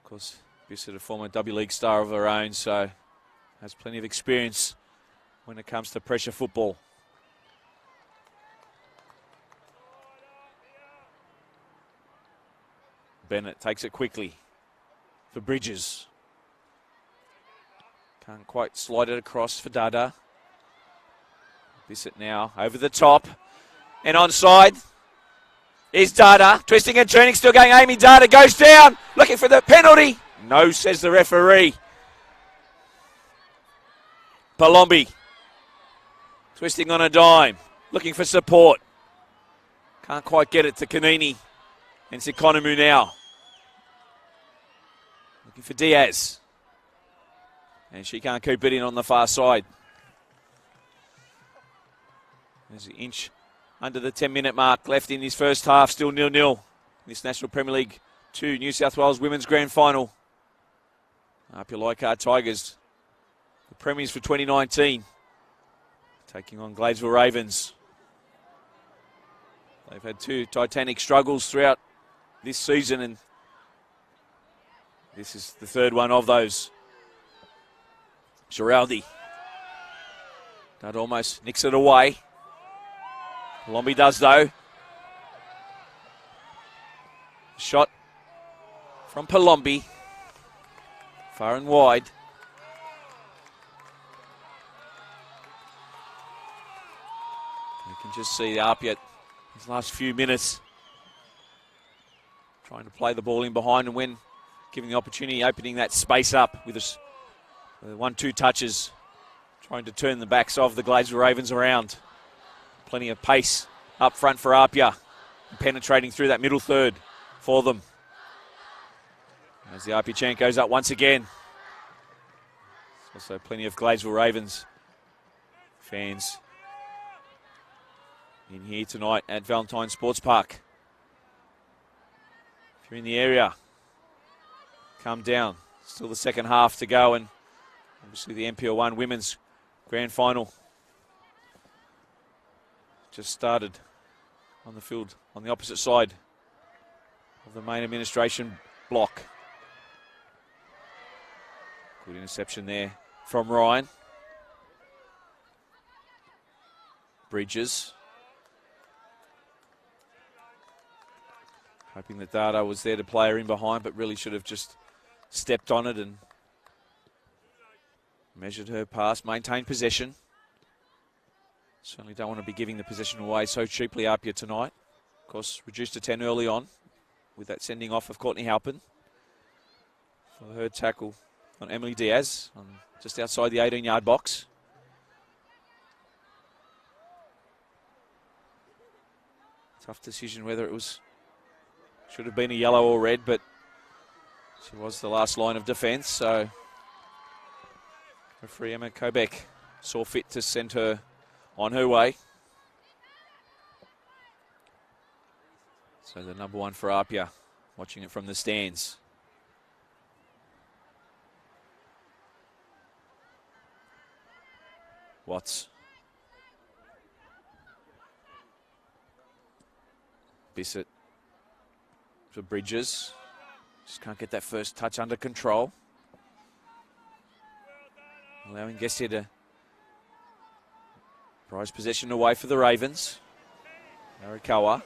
Of course, Bissett, a former W League star of her own, so has plenty of experience when it comes to pressure football. Bennett takes it quickly for Bridges. Can't quite slide it across for Dada. Bissett now over the top. And onside is Dada. Twisting and turning, still going. Amy Dada goes down. Looking for the penalty. No, says the referee. Palombi. Twisting on a dime. Looking for support. Can't quite get it to Kanini. And it's Economou now. Looking for Diaz. And she can't keep it in on the far side. There's an inch under the 10-minute mark left in his first half. Still 0-0. This National Premier League 2 New South Wales Women's Grand Final. APIA Leichhardt Tigers, the premiers for 2019, taking on Gladesville Ravens. They've had 2 titanic struggles throughout this season, and this is the third one of those. Giraldi. That almost nicks it away. Palombi does though. Shot from Palombi. Far and wide. You can just see the APIA these last few minutes trying to play the ball in behind, and when given the opportunity, opening that space up with us. 1-2 touches, trying to turn the backs of the Gladesville Ravens around. Plenty of pace up front for APIA, penetrating through that middle third for them. As the APIA chant goes up once again. There's also plenty of Gladesville Ravens fans in here tonight at Valentine Sports Park. If you're in the area, come down. Still the second half to go, and obviously the NPL 1 Women's Grand Final just started on the field on the opposite side of the main administration block. Good interception there from Ryan. Bridges. Hoping that Dada was there to play her in behind, but really should have just stepped on it and measured her pass, maintained possession. Certainly don't want to be giving the possession away so cheaply, APIA tonight. Of course, reduced to 10 early on with that sending off of Courtney Halpin for her tackle on Emily Diaz, just outside the 18-yard box. Tough decision whether it was should have been a yellow or red, but she was the last line of defence, so referee Emma Kobeck saw fit to send her on her way. So the number one for APIA, watching it from the stands. Watts. Bissett for Bridges. Just can't get that first touch under control. Allowing Gessia to prize possession away for the Ravens. Arakawa.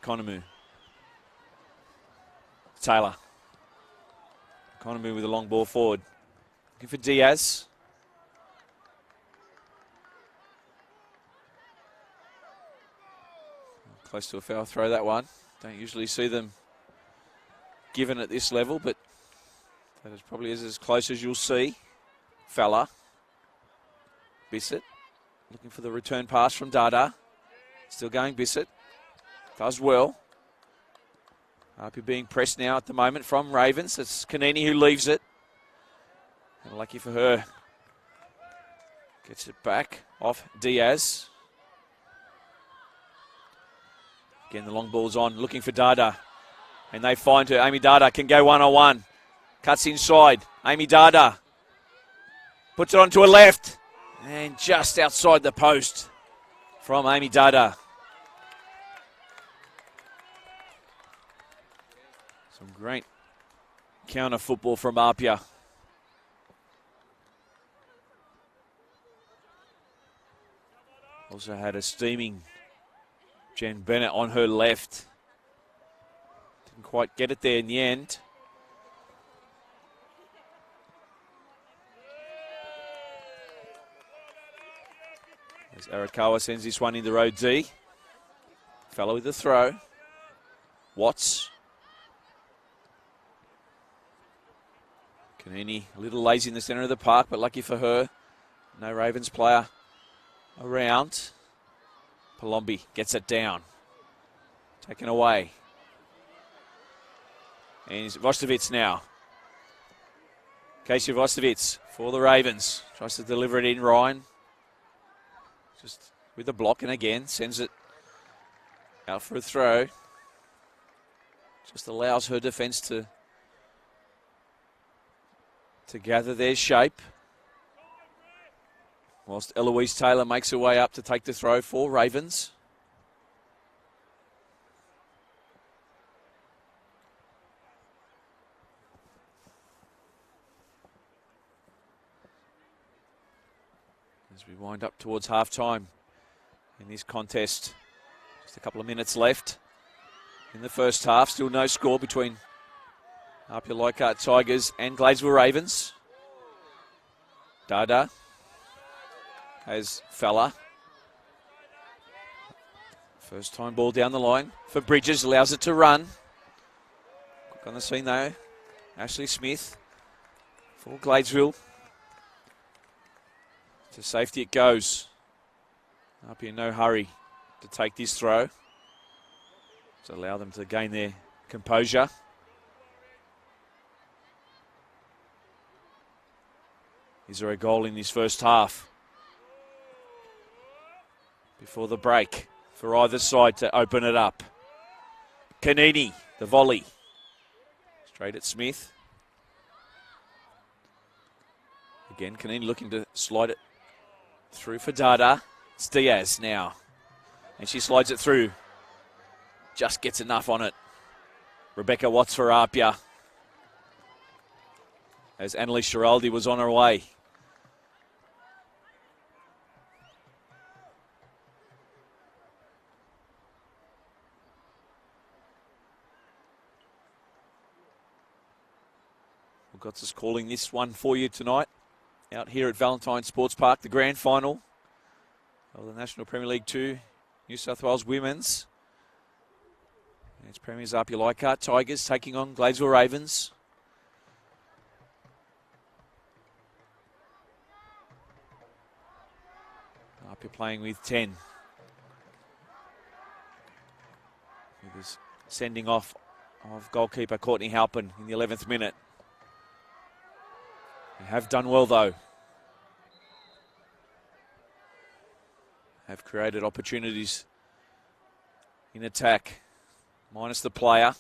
Economou. Taylor. Economou with a long ball forward. Looking for Diaz. Close to a foul throw, that one. Don't usually see them given at this level, but that is probably as close as you'll see. Fella. Bissett. Looking for the return pass from Dada. Still going Bissett. Does well. APIA being pressed now at the moment from Ravens. It's Kanini who leaves it. And lucky for her. Gets it back off Diaz. Again, the long ball's on, looking for Dada. And they find her. Amy Dada can go one-on-one. Cuts inside. Amy Dada. Puts it onto her left. And just outside the post from Amy Dada. Some great counter football from APIA. Also had a steaming Jen Bennett on her left. Didn't quite get it there in the end. As Arakawa sends this one in the row D. Fellow with the throw. Watts. Kanini a little lazy in the centre of the park, but lucky for her, no Ravens player around. Palombi gets it down. Taken away. And it's Vostovitz now. Casey Vostovitz for the Ravens. Tries to deliver it in, Ryan. Just with the block, and again sends it out for a throw. Just allows her defence to gather their shape. Whilst Eloise Taylor makes her way up to take the throw for Ravens. As we wind up towards half-time in this contest. Just a couple of minutes left in the first half. Still no score between APIA Leichhardt Tigers and Gladesville Ravens. Dada has Fella. First time ball down the line for Bridges, allows it to run. Quick on the scene though, Ashley Smith for Gladesville. To safety it goes. APIA in no hurry to take this throw. To allow them to gain their composure. Is there a goal in this first half? Before the break for either side to open it up. Kanini, the volley. Straight at Smith. Again, Kanini looking to slide it through for Dada. It's Diaz now. And she slides it through. Just gets enough on it. Rebecca Watts for APIA. As Annalise Giraldi was on her way. Got us calling this one for you tonight. Out here at Valentine Sports Park, the grand final of the National Premier League 2, New South Wales Women's. It's Premiers APIA Leichhardt Tigers taking on Gladesville Ravens. APIA playing with 10. sending off of goalkeeper Courtney Halpin in the 11th minute. They have done well though. Have created opportunities in attack, minus the player.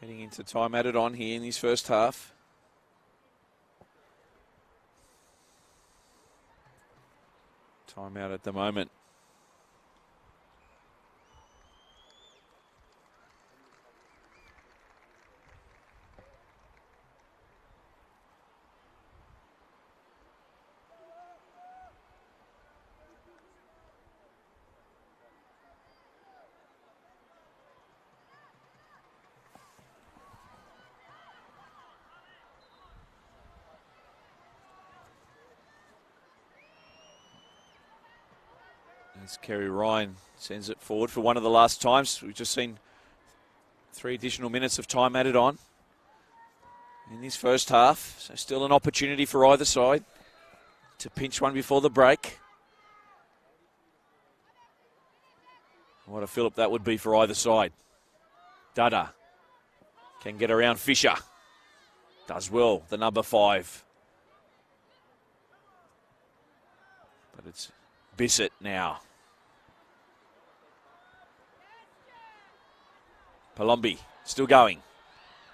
Heading into time added on here in his first half. Time out at the moment. As Kerry Ryan sends it forward for one of the last times. We've just seen 3 additional minutes of time added on in this first half. So still an opportunity for either side to pinch one before the break. What a fillip that would be for either side. Dada can get around Fisher. Does well, the number 5. But it's Bissett now. Palombi still going.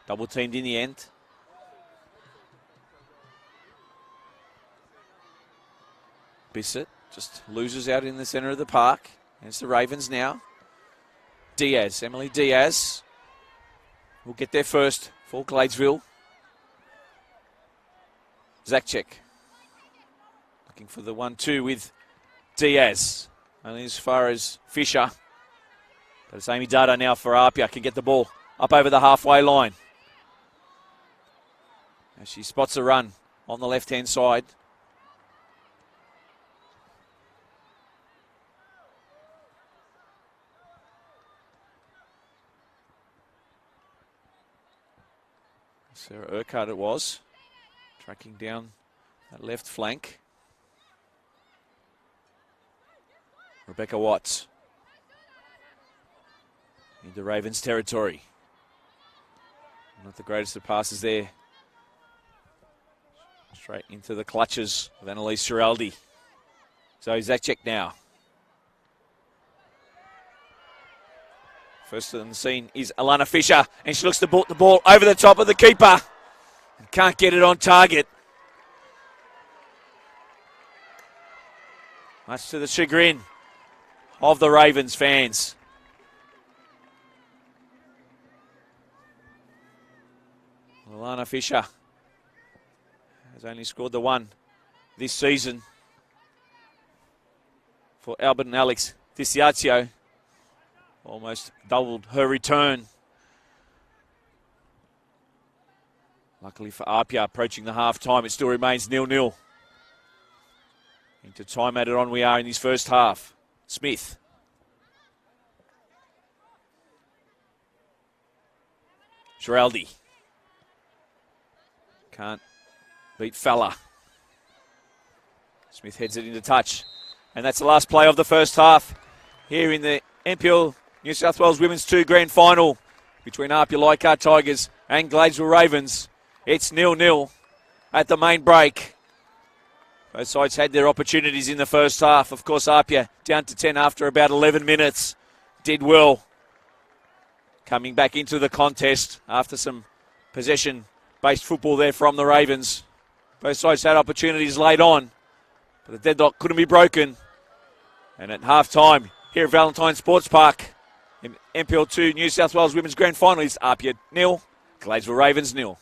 Double teamed in the end. Bissett just loses out in the centre of the park. It's the Ravens now. Diaz, Emily Diaz will get there first for Gladesville. Zakchek looking for the 1-2 with Diaz. Only as far as Fisher. But it's Amy Dada now for APIA. Can get the ball up over the halfway line. As she spots a run on the left-hand side. Sarah Urquhart it was. Tracking down that left flank. Rebecca Watts. Into Ravens territory. Not the greatest of passes there. Straight into the clutches of Annalise Giraldi. So Zakchek now. First on the scene is Alana Fisher, and she looks to put the ball over the top of the keeper. And can't get it on target. Much to the chagrin of the Ravens fans. Alana Fisher has only scored the 1 this season for Albert and Alex Diciaccio. Almost doubled her return. Luckily for APIA, approaching the half-time, it still remains 0-0. Into time added on we are in this first half. Smith. Giraldi. Can't beat Falla. Smith heads it into touch. And that's the last play of the first half here in the NPL New South Wales Women's 2 Grand Final between APIA Leichhardt Tigers and Gladesville Ravens. It's 0-0 at the main break. Both sides had their opportunities in the first half. Of course, APIA down to 10 after about 11 minutes. Did well. Coming back into the contest after some possession-based football there from the Ravens. Both sides had opportunities late on, but the deadlock couldn't be broken. And at half-time, here at Valentine Sports Park, in NPL 2 New South Wales Women's Grand Final, is APIA 0, Gladesville Ravens 0.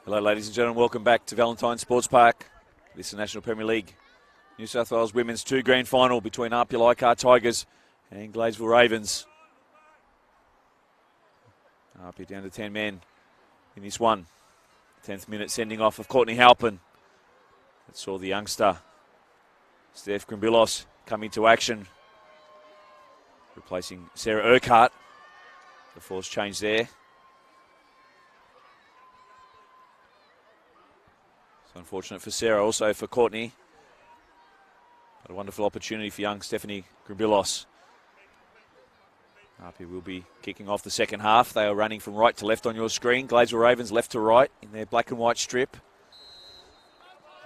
Hello, ladies and gentlemen. Welcome back to Valentine Sports Park. This is the National Premier League New South Wales Women's 2 grand final between APIA Leichhardt Tigers and Gladesville Ravens. APIA down to 10 men in this one. 10th minute sending off of Courtney Halpin. That saw the youngster Steph Grimbilos come into action, replacing Sarah Urquhart. The force change there. So unfortunate for Sarah, also for Courtney. But a wonderful opportunity for young Stephanie Grimbilos. APIA will be kicking off the second half. They are running from right to left on your screen. Gladesville Ravens left to right in their black and white strip.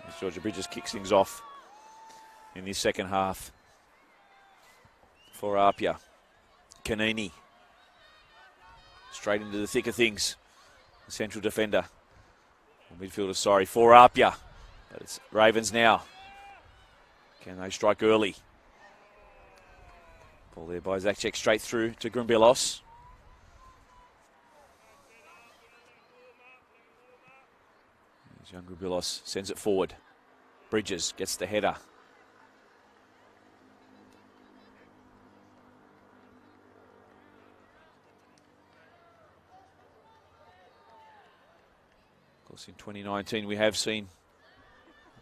As Georgia Bridges kicks things off in this second half for APIA. Kanini straight into the thick of things. The central defender. The midfielder, sorry, for APIA. But it's Ravens now. Can they strike early? Ball there by Zacek straight through to Grimbilos. Young Grimbilos sends it forward. Bridges gets the header. Of course, in 2019 we have seen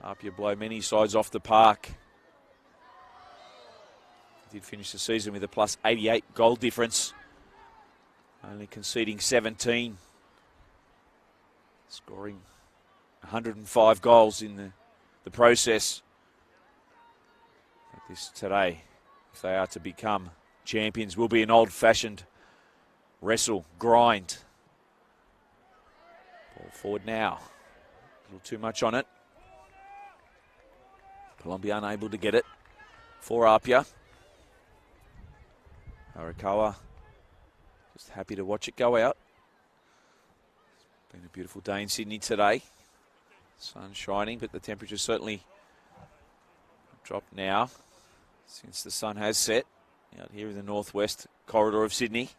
APIA blow many sides off the park. Did finish the season with a plus 88 goal difference, only conceding 17, scoring 105 goals in the process. But this today, if they are to become champions, will be an old-fashioned wrestle, grind. Ball forward now, a little too much on it. Colombia unable to get it for APIA. Arakawa just happy to watch it go out. It's been a beautiful day in Sydney today. Sun shining, but the temperature certainly dropped now since the sun has set out here in the northwest corridor of Sydney.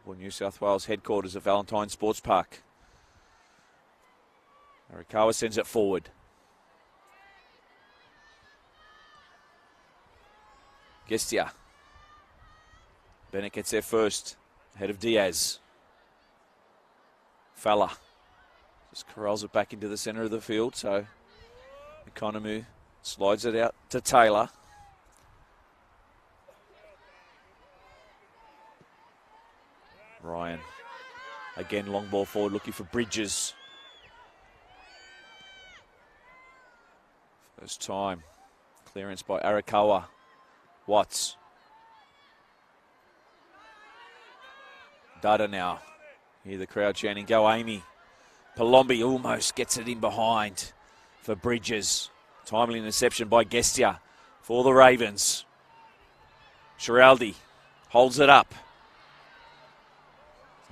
For New South Wales headquarters at Valentine Sports Park. Arakawa sends it forward. Gestia. Bennett gets there first, ahead of Diaz. Falla just corrals it back into the centre of the field, so Economou slides it out to Taylor. Ryan, again long ball forward looking for Bridges. First time, clearance by Arakawa. Watts. Dada now. Hear the crowd chanting, go Amy. Palombi almost gets it in behind for Bridges. Timely interception by Gestia for the Ravens. Schiraldi holds it up.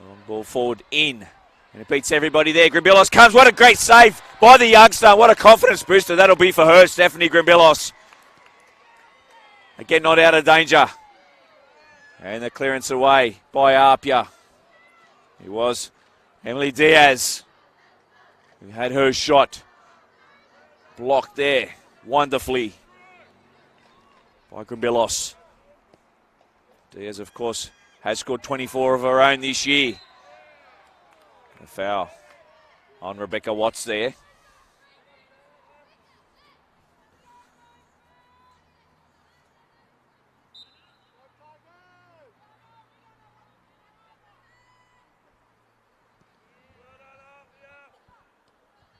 Long ball forward in. And it beats everybody there. Grimbilos comes. What a great save by the youngster. What a confidence booster that'll be for her, Stephanie Grimbilos. Again, not out of danger. And the clearance away by APIA. It was Emily Diaz who had her shot blocked there wonderfully by Grimbilos. Diaz, of course, has scored 24 of her own this year. A foul on Rebecca Watts there.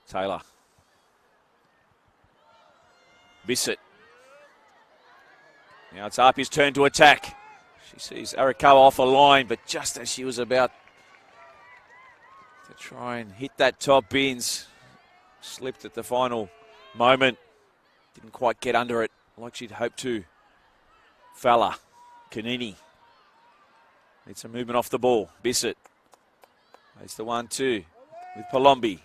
Taylor. Bissett. Now it's APIA's turn to attack. She sees Arakawa off a line, but just as she was about to try and hit that top bins, slipped at the final moment. Didn't quite get under it like she'd hoped to. Falla. Kanini. Needs some movement off the ball. Bissett. It's the 1-2 with Palombi.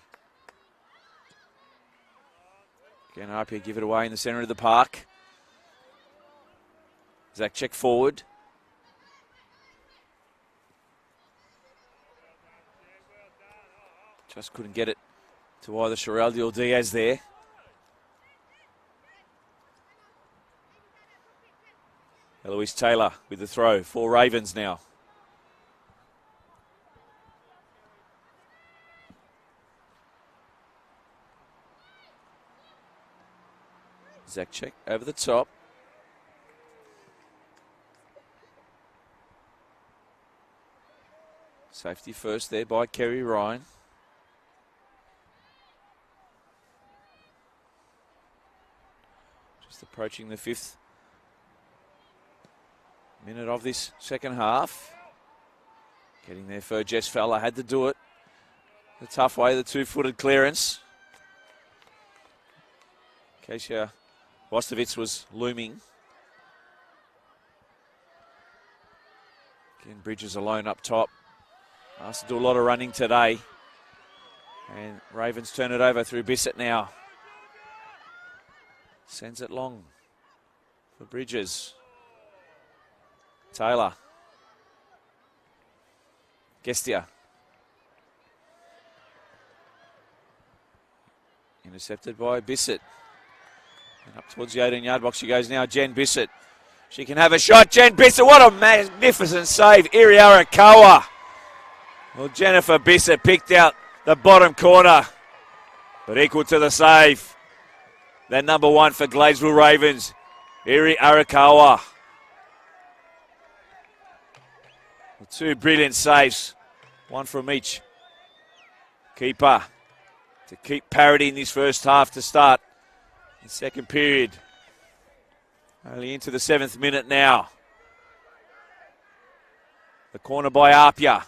Again, APIA give it away in the centre of the park. Zach check forward. Just couldn't get it to either Shiraldi or Diaz there. Eloise Taylor with the throw for Ravens now. Zakchek over the top. Safety first there by Kerry Ryan. Just approaching the 5th minute of this second half. Getting there for Jess Fowler, had to do it the tough way, the 2-footed clearance. Kasia Vostovitz was looming. Again, Bridges alone up top. Asked to do a lot of running today. And Ravens turn it over through Bissett now. Sends it long for Bridges. Taylor. Gestia. Intercepted by Bissett. And up towards the 18-yard box she goes now, Jen Bissett. She can have a shot. Jen Bissett, what a magnificent save. Iri Arakawa. Well, Jennifer Bissett picked out the bottom corner, but equal to the save. That number 1 for Gladesville Ravens, Iri Arakawa. 2 brilliant saves, one from each keeper to keep parity in this first half to start the second period. Only into the 7th minute now. The corner by APIA.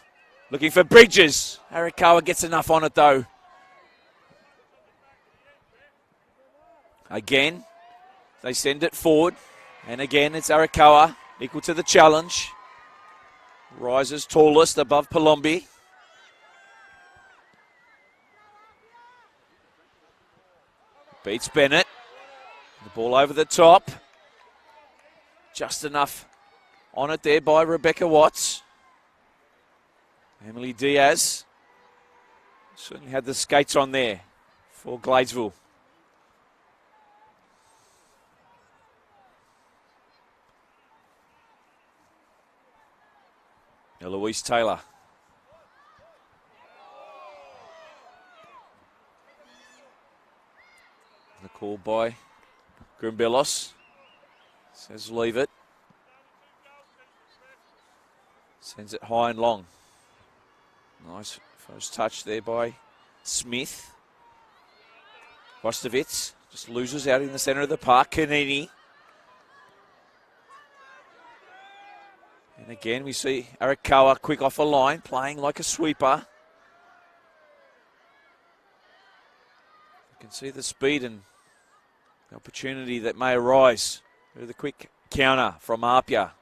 Looking for Bridges. Arakawa gets enough on it though. Again, they send it forward. And again, it's Arakawa, equal to the challenge. Rises tallest above Palombi. Beats Bennett. The ball over the top. Just enough on it there by Rebecca Watts. Emily Diaz certainly had the skates on there for Gladesville. Eloise Taylor. The call by Grimbelos. Says leave it. Sends it high and long. Nice first touch there by Smith. Vostovitz just loses out in the centre of the park. Kanini. And again we see Arakawa quick off a line, playing like a sweeper. You can see the speed and the opportunity that may arise with a quick counter from APIA.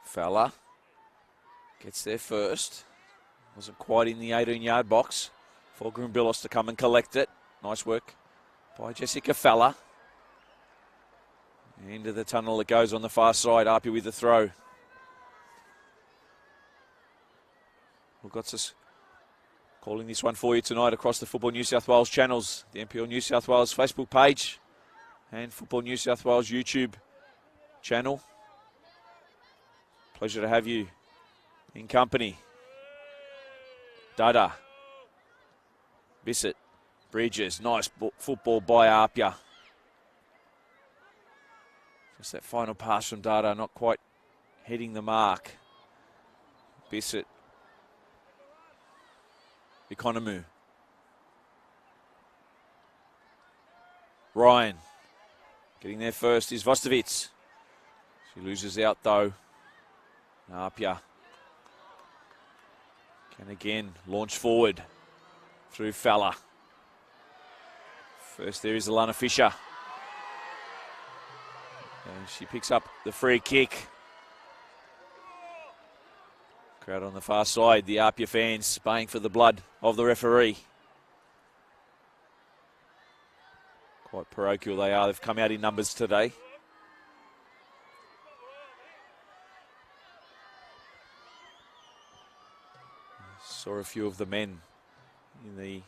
Fowler gets there first. Wasn't quite in the 18-yard box for Grimbillos to come and collect it. Nice work by Jessica Fowler. Into the tunnel it goes on the far side. APIA with the throw. We've got us calling this one for you tonight across the Football New South Wales channels, the NPL New South Wales Facebook page and Football New South Wales YouTube channel. Pleasure to have you in company. Dada. Bissett. Bridges. Nice football by APIA. Just that final pass from Dada, not quite hitting the mark. Bissett. Economou. Ryan. Getting there first is Vostovitz. She loses out though. APIA can again launch forward through Fowler. First there is Alana Fisher. And she picks up the free kick. Crowd on the far side, the APIA fans baying for the blood of the referee. Quite parochial they are, they've come out in numbers today. Saw a few of the men in the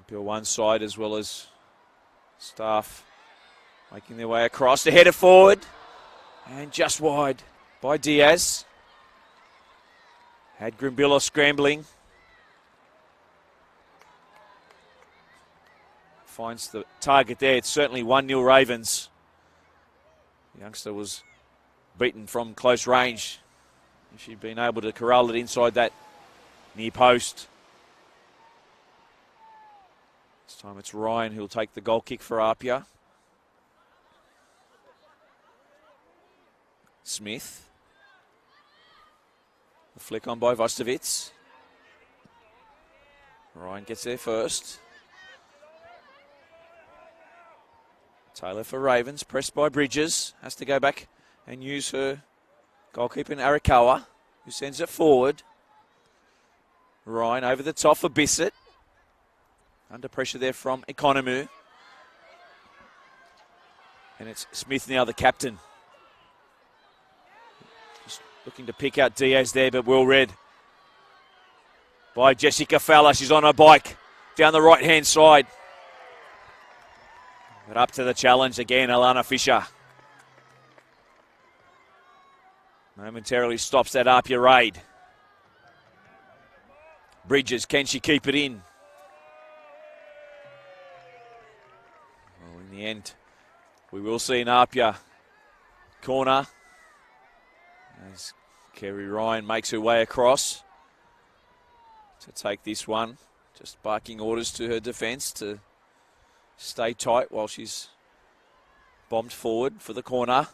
NPL 1 side as well as staff making their way across to header forward and just wide by Diaz. Had Grimbilla scrambling. Finds the target there. It's certainly 1-0 Ravens. The youngster was beaten from close range. If she'd been able to corral it inside that near post. This time it's Ryan who'll take the goal kick for APIA. Smith. The flick on by Vostovitz. Ryan gets there first. Taylor for Ravens, pressed by Bridges. Has to go back and use her goalkeeper in Arakawa, who sends it forward. Ryan over the top for Bissett. Under pressure there from Economou. And it's Smith now, the captain. Just looking to pick out Diaz there, but well read by Jessica Fowler. She's on her bike down the right-hand side. But up to the challenge again, Alana Fisher. Momentarily stops that APIA raid. Bridges, can she keep it in? Well, in the end, we will see an APIA corner as Kerry Ryan makes her way across to take this one. Just barking orders to her defence to stay tight while she's bombed forward for the corner.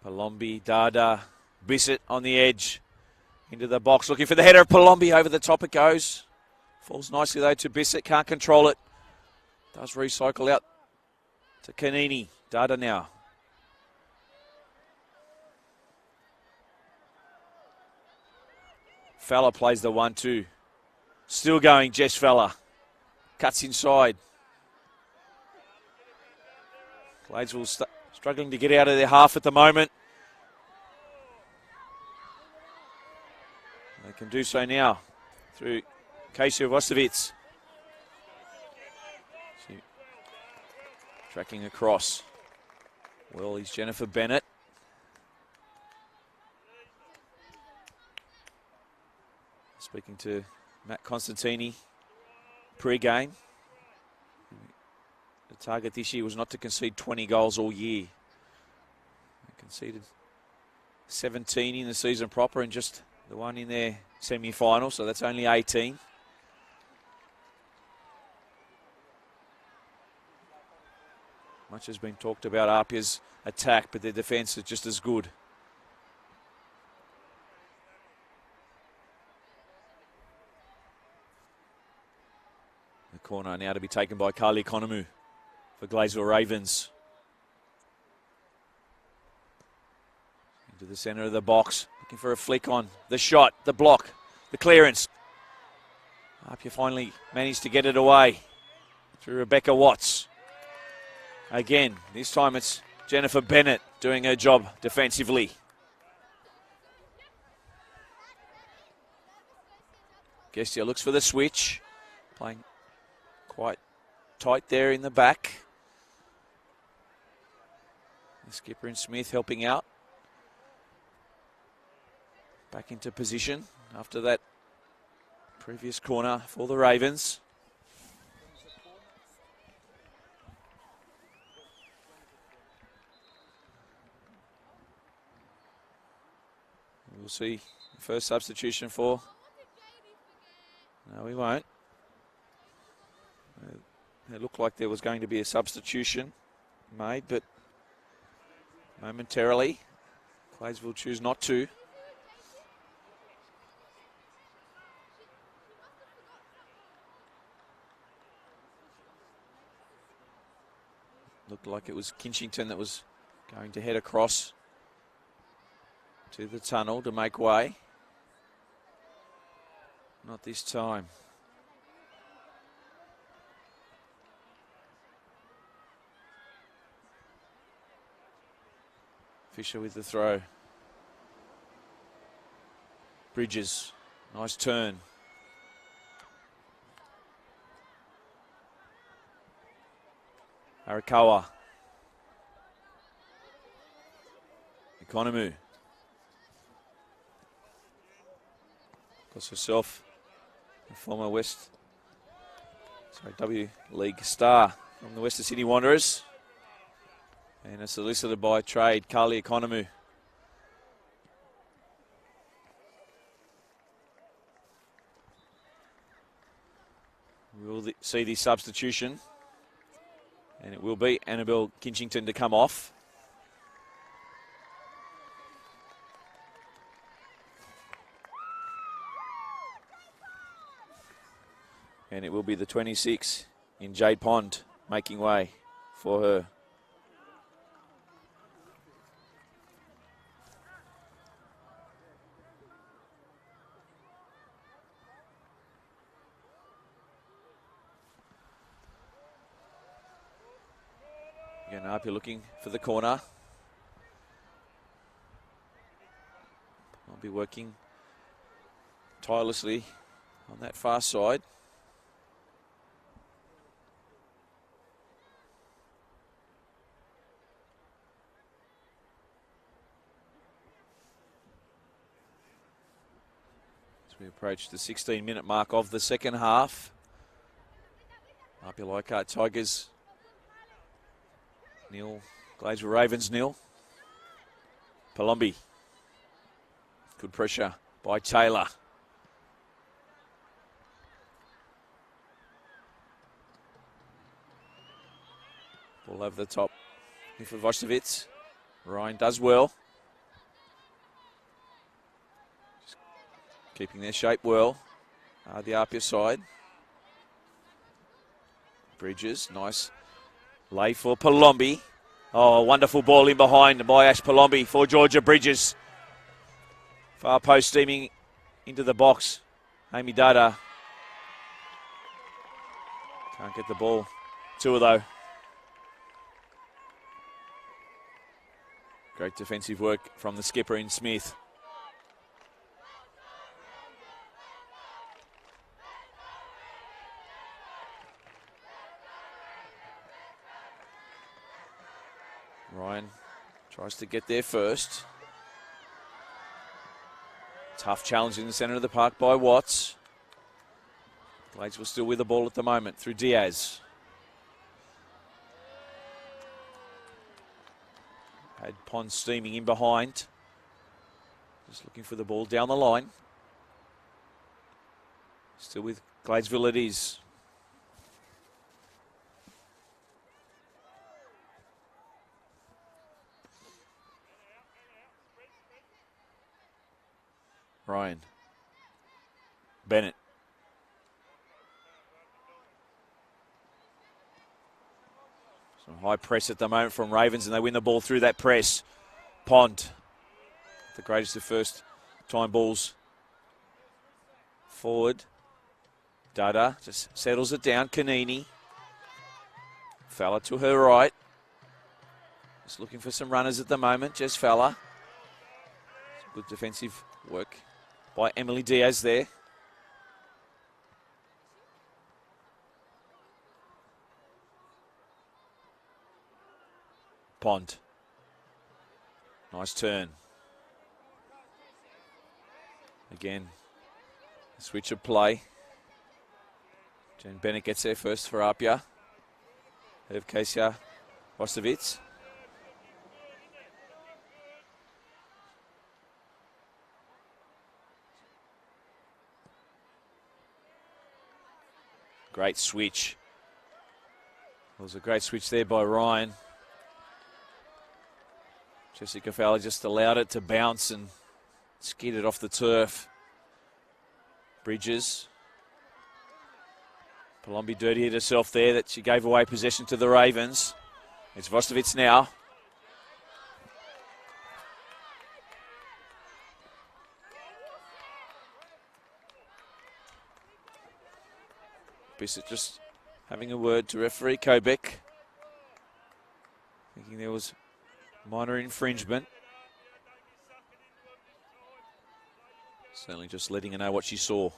Palombi, Dada, Bissett on the edge. Into the box, looking for the header of Palombi. Over the top it goes. Falls nicely though to Bissett, can't control it. Does recycle out to Kanini. Dada now. Fowler plays the 1-2. Still going, Jess Fowler. Cuts inside. Gladesville struggling to get out of their half at the moment. They can do so now through Kasia Vostovitz. Tracking across. Well, he's Jennifer Bennett. Speaking to Matt Constantini pre-game. The target this year was not to concede 20 goals all year. They conceded 17 in the season proper and just the one in their semi-final, so that's only 18. Much has been talked about APIA's attack, but their defence is just as good. The corner now to be taken by Carly Economou for Gladesville Ravens. Into the centre of the box, looking for a flick on. The shot, the block, the clearance. APIA finally managed to get it away through Rebecca Watts. Again, this time it's Jennifer Bennett doing her job defensively. Gestia looks for the switch, playing quite tight there in the back. The skipper and Smith helping out. Back into position after that previous corner for the Ravens. We'll see the first substitution for... No, we won't. It looked like there was going to be a substitution made, but momentarily, Gladesville choose not to. Looked like it was Kinchington that was going to head across to the tunnel to make way. Not this time. Fisher with the throw. Bridges, nice turn. Arakawa. Economou. Got herself a former W League star from the Western Sydney Wanderers. And a solicitor by trade, Carly Economou. We'll see the substitution. And it will be Annabelle Kinchington to come off. And it will be the 26 in Jade Pond making way for her. Again, APIA looking for the corner. I'll be working tirelessly on that far side. As we approach the 16-minute mark of the second half. APIA Leichhardt Tigers nil, Gladesville Ravens nil. Palombi. Good pressure by Taylor. Ball over the top. Here for Vostovitz. Ryan does well. Just keeping their shape well. The APIA side. Bridges, nice lay for Palombi. Oh, wonderful ball in behind by Ash Palombi for Georgia Bridges. Far post steaming into the box. Amy Dada. Can't get the ball to her though. Great defensive work from the skipper in Smith. Ryan tries to get there first. Tough challenge in the centre of the park by Watts. Gladesville still with the ball at the moment through Diaz. Had Pond steaming in behind. Just looking for the ball down the line. Still with Gladesville it is. Ryan. Bennett. Some high press at the moment from Ravens, and they win the ball through that press. Pond. The greatest of first time balls. Forward. Dada just settles it down. Kanini. Fella to her right. Just looking for some runners at the moment. Jess Fella. Good defensive work by Emily Diaz there. Pond. Nice turn. Again, switch of play. Jen Bennett gets there first for APIA. Ahead of Kasia Vostovitz. Great switch. It was a great switch there by Ryan. Jessica Fowler just allowed it to bounce and skid it off the turf. Bridges. Palombi dirtied herself there that she gave away possession to the Ravens. It's Vostovitz now. Bissett just having a word to referee Kobek. Thinking there was minor infringement. Certainly just letting her know what she saw.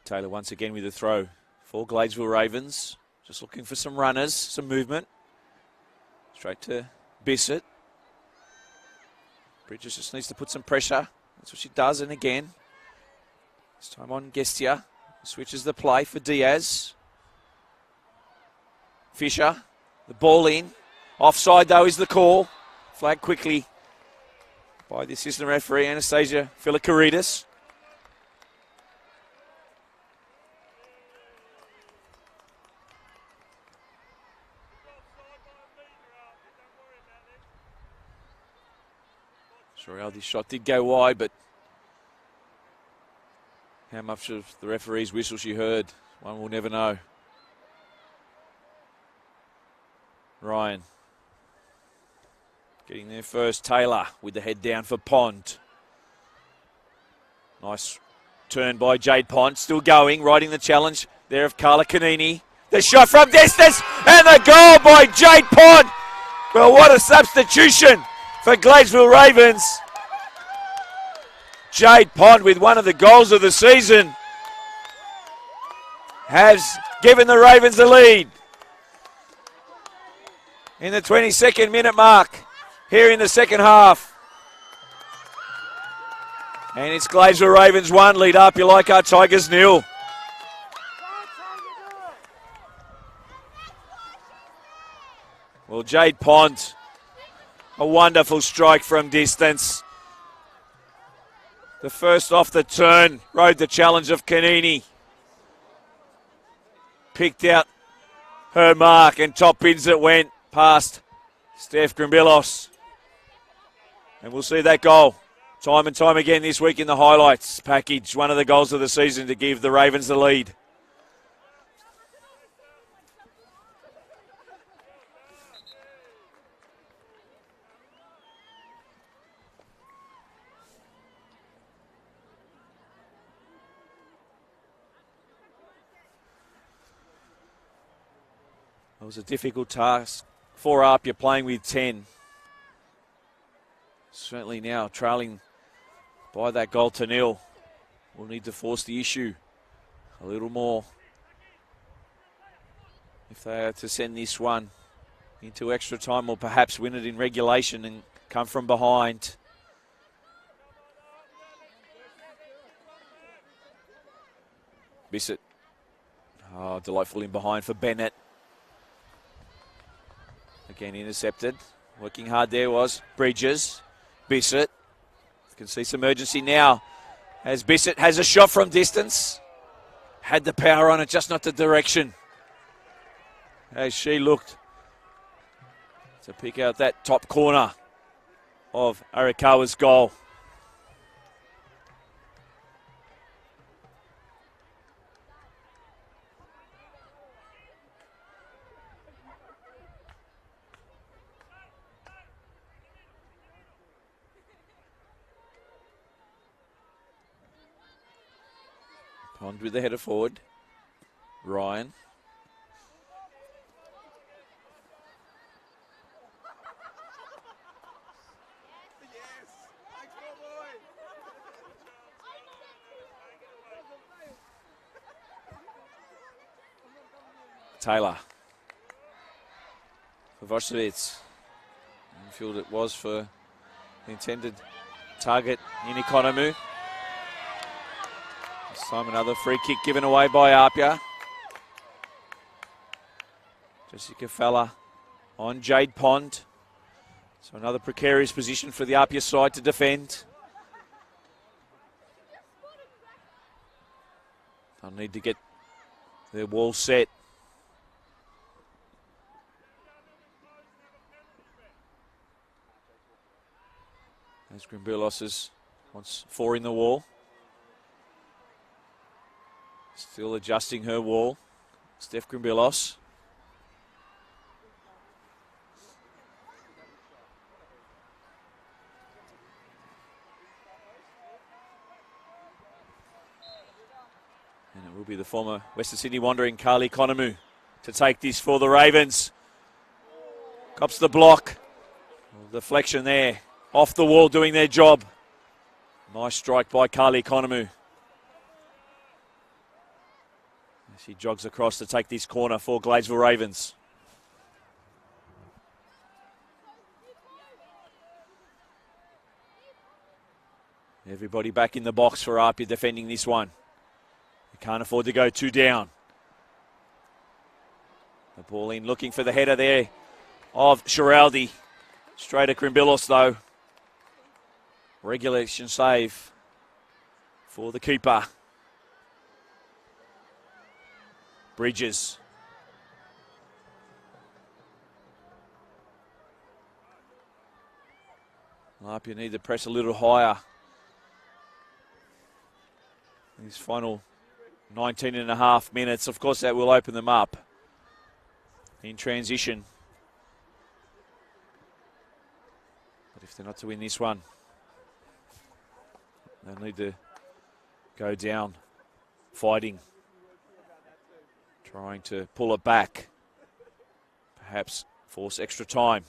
Taylor once again with a throw for Gladesville Ravens. Just looking for some runners, some movement. Straight to Bissett. Bridges just needs to put some pressure. That's what she does, and again. This time on Gestia. Switches the play for Diaz. Fisher, the ball in. Offside though is the call. Flag quickly by the assistant referee, Anastasia Filikaridis. Sorrell, this shot did go wide, but how much of the referee's whistle she heard, one will never know. Ryan getting there first. Taylor with the head down for Pond. Nice turn by Jade Pond. Still going, riding the challenge there of Carla Canini. The shot from distance and the goal by Jade Pond. Well, what a substitution for Gladesville Ravens. Jade Pond with one of the goals of the season has given the Ravens the lead. In the 22nd minute mark here in the second half. And it's Gladesville Ravens 1, lead up, you like our Tigers 0. Well, Jade Pond, a wonderful strike from distance. The first off the turn, rode the challenge of Canini. Picked out her mark and top bins it went past Steph Grimbillos. And we'll see that goal time and time again this week in the highlights package. One of the goals of the season to give the Ravens the lead. It was a difficult task for APIA playing with 10. Certainly now trailing by that goal to 0. We'll need to force the issue a little more if they are to send this one into extra time, or perhaps win it in regulation and come from behind. Bissett. Oh, delightful in behind for Bennett. Again intercepted. Working hard there was Bridges. Bissett. You can see some urgency now as Bissett has a shot from distance. Had the power on it, just not the direction. As she looked to pick out that top corner of Arikawa's goal. Pond with the header forward. Ryan. Taylor. For Voshevitz. Infield it was for the intended target in Economu. This time another free kick given away by APIA. Jessica Fella on Jade Pond. So another precarious position for the APIA side to defend. They'll need to get their wall set. As Grimbillos wants 4 in the wall. Still adjusting her wall. Steph Grimbillos. And it will be the former Western Sydney Wandering Carly Konamu to take this for the Ravens. Cops the block. Deflection there. Off the wall doing their job. Nice strike by Carly Konamu. She jogs across to take this corner for Gladesville Ravens. Everybody back in the box for APIA defending this one. They can't afford to go two down. The ball in, looking for the header there of Shiraldi. Straight at Grimbillos though. Regulation save for the keeper. Bridges. APIA need to press a little higher. These final 19 and a half minutes, of course that will open them up in transition. But if they're not to win this one, they'll need to go down fighting, trying to pull it back, perhaps force extra time.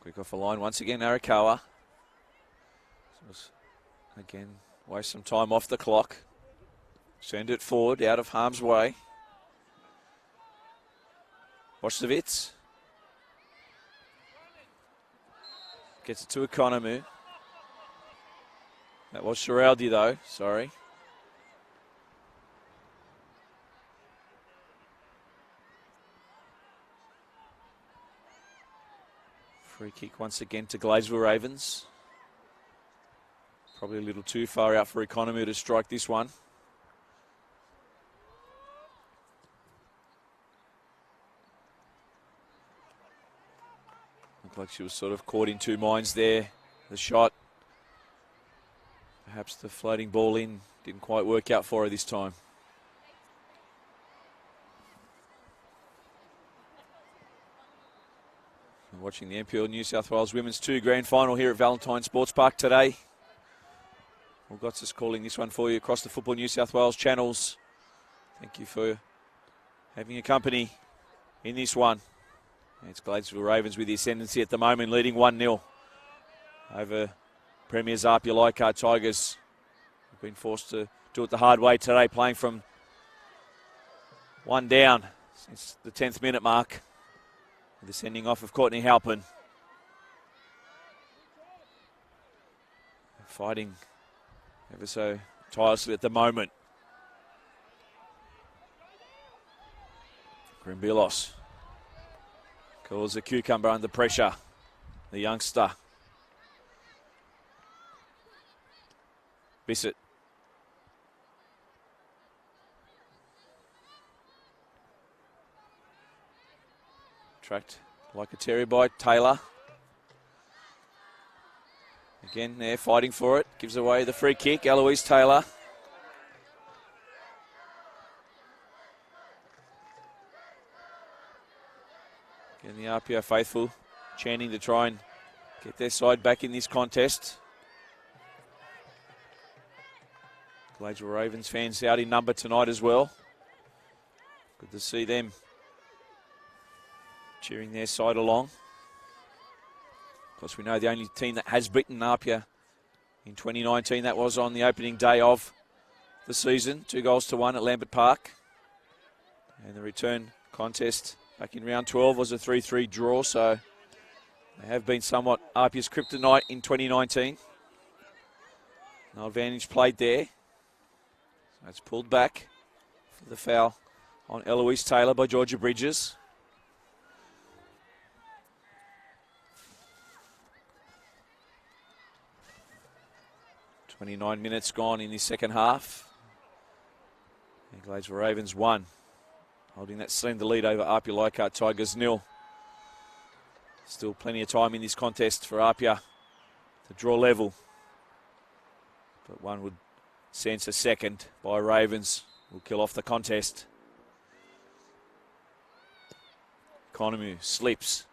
Quick off the line once again, Arakawa. Again, waste some time off the clock. Send it forward, out of harm's way. Wojtowicz. Gets it to Economu. That was Shiraldi though, sorry. Free kick once again to Gladesville Ravens. Probably a little too far out for Economu to strike this one. Looked like she was sort of caught in two minds there. The shot, perhaps the floating ball in, didn't quite work out for her this time. We're watching the NPL New South Wales Women's 2 Grand Final here at Valentine Sports Park today. We've got us calling this one for you across the Football New South Wales channels. Thank you for having your company in this one. It's Gladesville Ravens with the ascendancy at the moment, leading 1-0 over Premiers APIA Leichhardt Tigers. We've been forced to do it the hard way today, playing from one down since the 10th minute mark. With the sending off of Courtney Halpin. Fighting ever so tirelessly at the moment. Grimbillos calls the cucumber under pressure. The youngster. Bissett. Tracked like a terry by Taylor. Again, they're fighting for it. Gives away the free kick. Eloise Taylor. Again, the APIA faithful chanting to try and get their side back in this contest. Gladesville Ravens fans out in number tonight as well. Good to see them cheering their side along. Of course, we know the only team that has beaten APIA in 2019, that was on the opening day of the season. 2-1 at Lambert Park. And the return contest back in round 12 was a 3-3 draw, so they have been somewhat APIA's kryptonite in 2019. No advantage played there. So it's pulled back for the foul on Eloise Taylor by Georgia Bridges. 29 minutes gone in the second half. And Gladesville Ravens 1. Holding that slender lead over APIA Leichhardt Tigers 0. Still plenty of time in this contest for APIA to draw level. But one would sense a second by Ravens will kill off the contest. Economu slips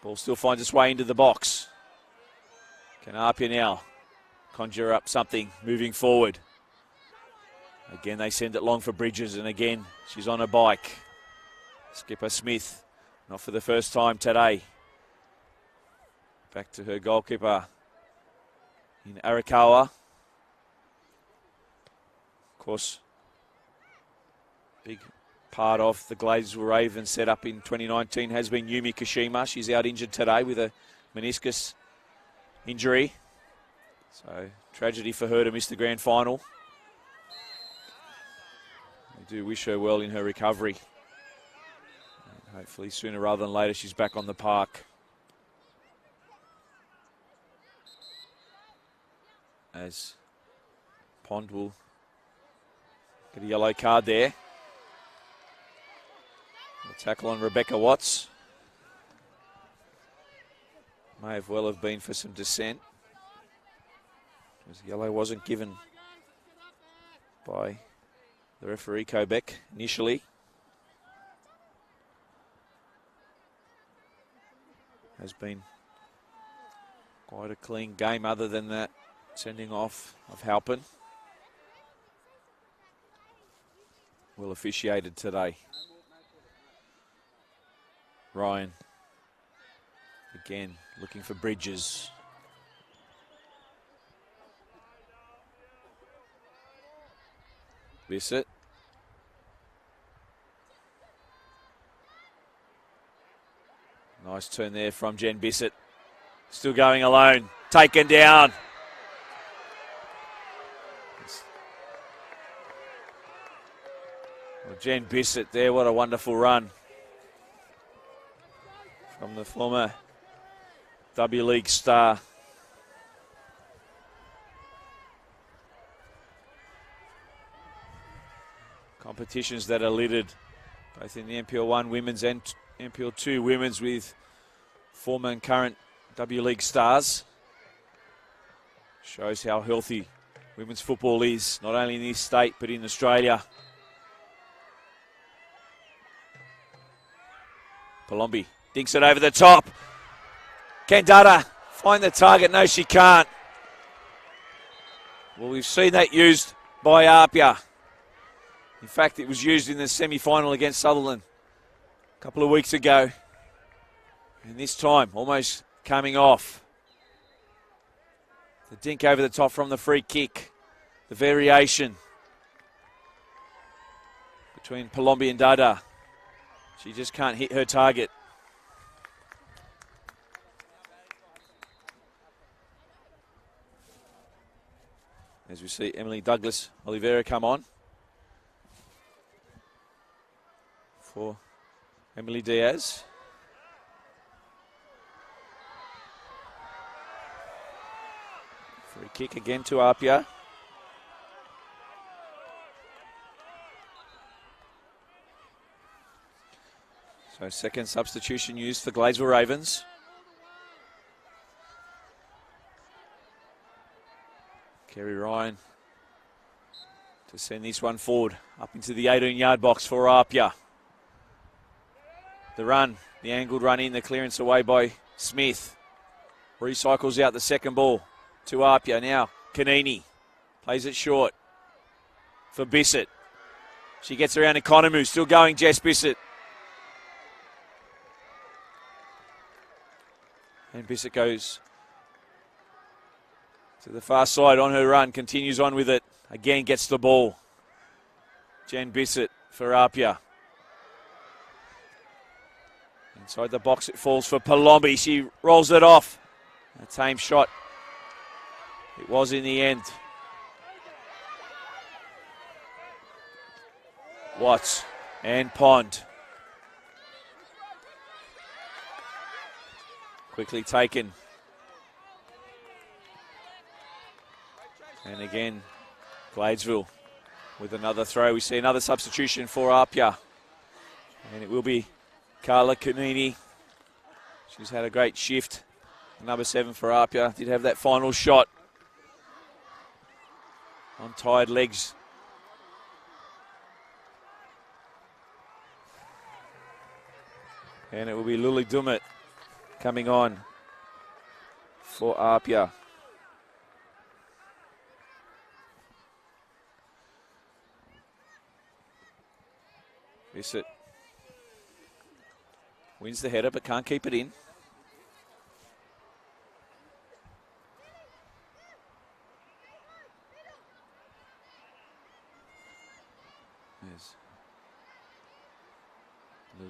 Ball still finds its way into the box. Can APIA now conjure up something moving forward? Again, they send it long for Bridges, and again, she's on a bike. Skipper Smith, not for the first time today. Back to her goalkeeper in Arakawa. Of course, big part of the Gladesville Ravens set up in 2019 has been Yumi Kashima. She's out injured today with a meniscus injury. So, tragedy for her to miss the grand final. We do wish her well in her recovery. And hopefully sooner rather than later she's back on the park. As Pond will get a yellow card there. A tackle on Rebecca Watts. May have well have been for some dissent. As yellow wasn't given by the referee Kobeck initially. Has been quite a clean game other than that sending off of Halpin. Well officiated today. Ryan again looking for Bridges. Bissett. Nice turn there from Jen Bissett. Still going alone. Taken down. Well, Jen Bissett there, what a wonderful run from the former W League star. Competitions that are littered both in the NPL 1 women's and NPL 2 women's with former and current W League stars. Shows how healthy women's football is, not only in this state but in Australia. Palombi dinks it over the top. Can Dada find the target? No, she can't. Well, we've seen that used by APIA. In fact, it was used in the semi-final against Sutherland a couple of weeks ago. And this time, almost coming off. The dink over the top from the free kick. The variation between Palombi and Dada. She just can't hit her target. As we see Emily Douglas Oliveira come on for Emily Diaz. Free kick again to APIA. So second substitution used for Gladesville Ravens. Kerry Ryan to send this one forward up into the 18-yard box for APIA. The run, the angled run in, the clearance away by Smith. Recycles out the second ball to APIA. Now Kanini plays it short for Bissett. She gets around Economou, still going Jess Bissett. And Bissett goes to the far side on her run, continues on with it. Again gets the ball. Jen Bissett for APIA. Inside the box it falls for Palombi. She rolls it off. A tame shot. It was in the end. Watts and Pond. Quickly taken. And again, Gladesville with another throw. We see another substitution for APIA. And it will be Carla Canini. She's had a great shift. Number 7 for APIA. Did have that final shot. On tired legs. And it will be Lily Dummett coming on for APIA. Bissett wins the header but can't keep it in.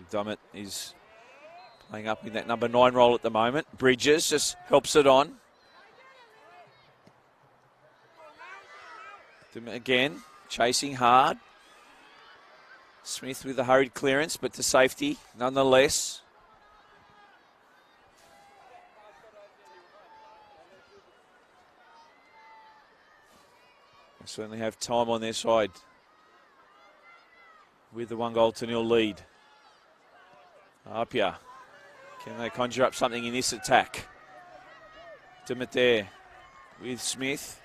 Dummett is playing up in that number 9 role at the moment. Bridges just helps it on. Dummett again, chasing hard. Smith with a hurried clearance, but to safety nonetheless. They certainly have time on their side with the 1-0 lead. APIA, can they conjure up something in this attack? Dummett there with Smith.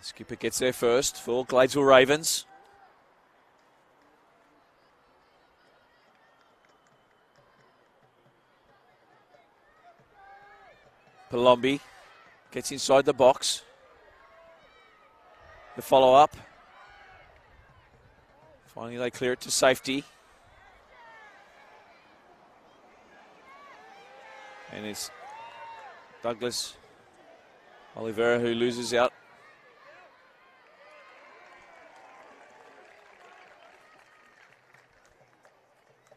Skipper gets there first for Gladesville Ravens. Palombi gets inside the box. The follow-up. Finally, they clear it to safety. And it's Douglas Oliveira who loses out.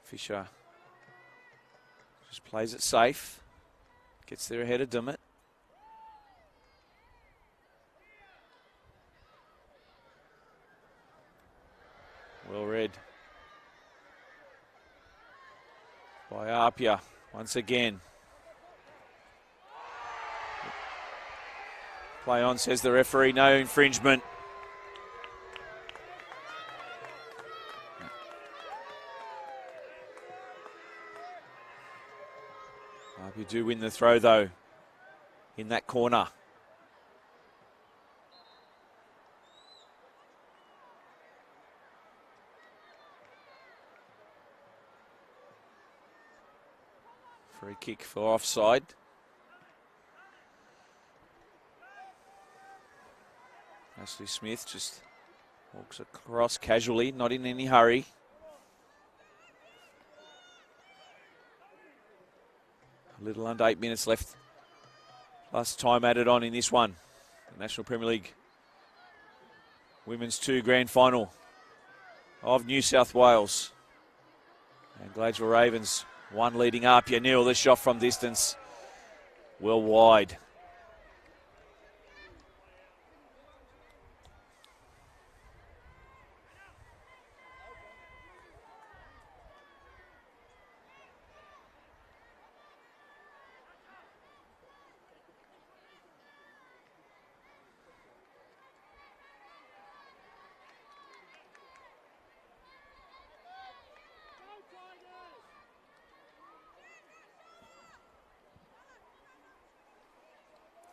Fisher just plays it safe. Gets there ahead of Dummett. Well read by APIA once again. Play on, says the referee. No infringement. APIA do win the throw though in that corner. Free kick for offside. Ashley Smith just walks across casually, not in any hurry. A little under 8 minutes left. Last time added on in this one. The National Premier League Women's 2 Grand Final of New South Wales. And Gladesville Ravens 1 leading APIA 0. The shot from distance, well wide.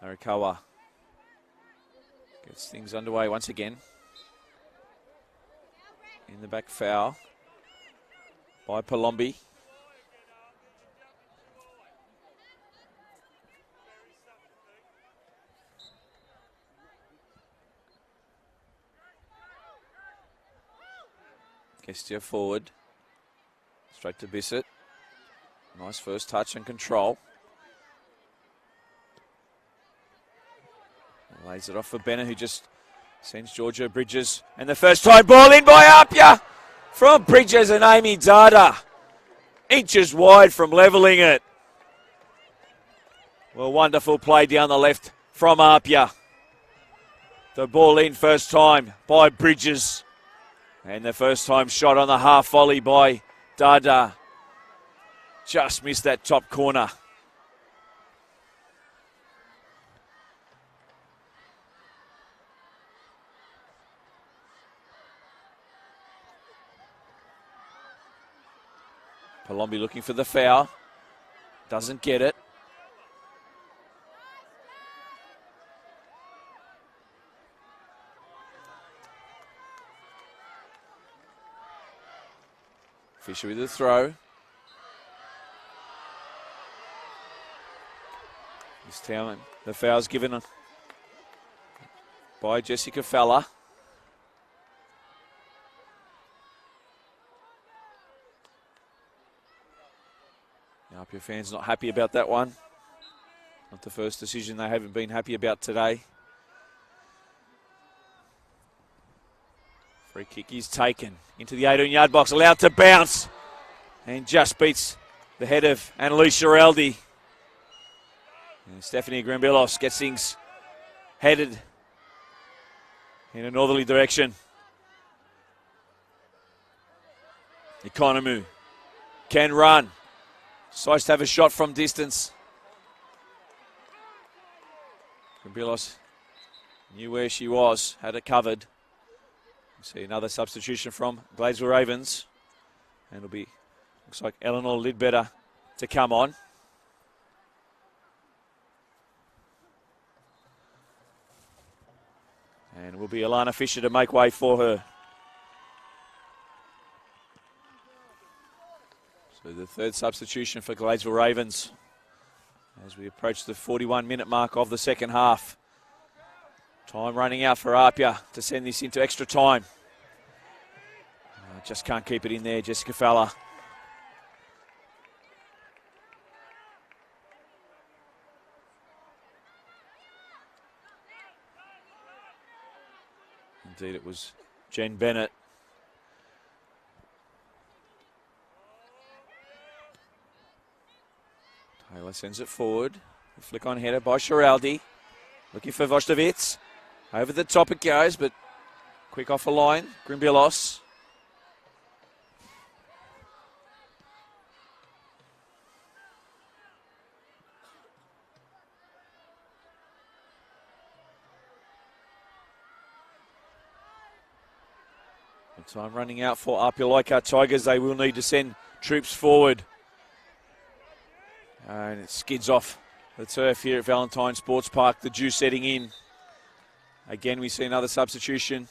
Arikawa gets things underway once again. In the back foul by Palombi. Kestia forward. Straight to Bissett. Nice first touch and control. Lays it off for Bennett, who just sends Georgia Bridges. And the first time ball in by APIA from Bridges and Amy Dada. Inches wide from levelling it. Well, wonderful play down the left from APIA. The ball in first time by Bridges. And the first time shot on the half volley by Dada. Just missed that top corner. Palombi looking for the foul. Doesn't get it. Fisher with the throw. This time the foul's given by Jessica Fowler. The APIA fans not happy about that one. Not the first decision they haven't been happy about today. Free kick is taken into the 18-yard box, allowed to bounce, and just beats the head of Annalise Giraldi. And Stephanie Grimbillos gets things headed in a northerly direction. Economou can run. Decides to have a shot from distance. Grimbillos knew where she was, had it covered. See another substitution from Gladesville Ravens. And it'll be, looks like Eleanor Lidbetter to come on. And it will be Alana Fisher to make way for her. So the third substitution for Gladesville Ravens as we approach the 41-minute mark of the second half. Time running out for APIA to send this into extra time. Just can't keep it in there, Jessica Fowler. Indeed, it was Jen Bennett. Taylor sends it forward. A flick on header by Giraldi. Looking for Vostovitz. Over the top it goes, but quick off a line. Grimbillos. Time running out for APIA Leichhardt Tigers. They will need to send troops forward. And it skids off the turf here at Valentine Sports Park. The dew setting in. Again, we see another substitution.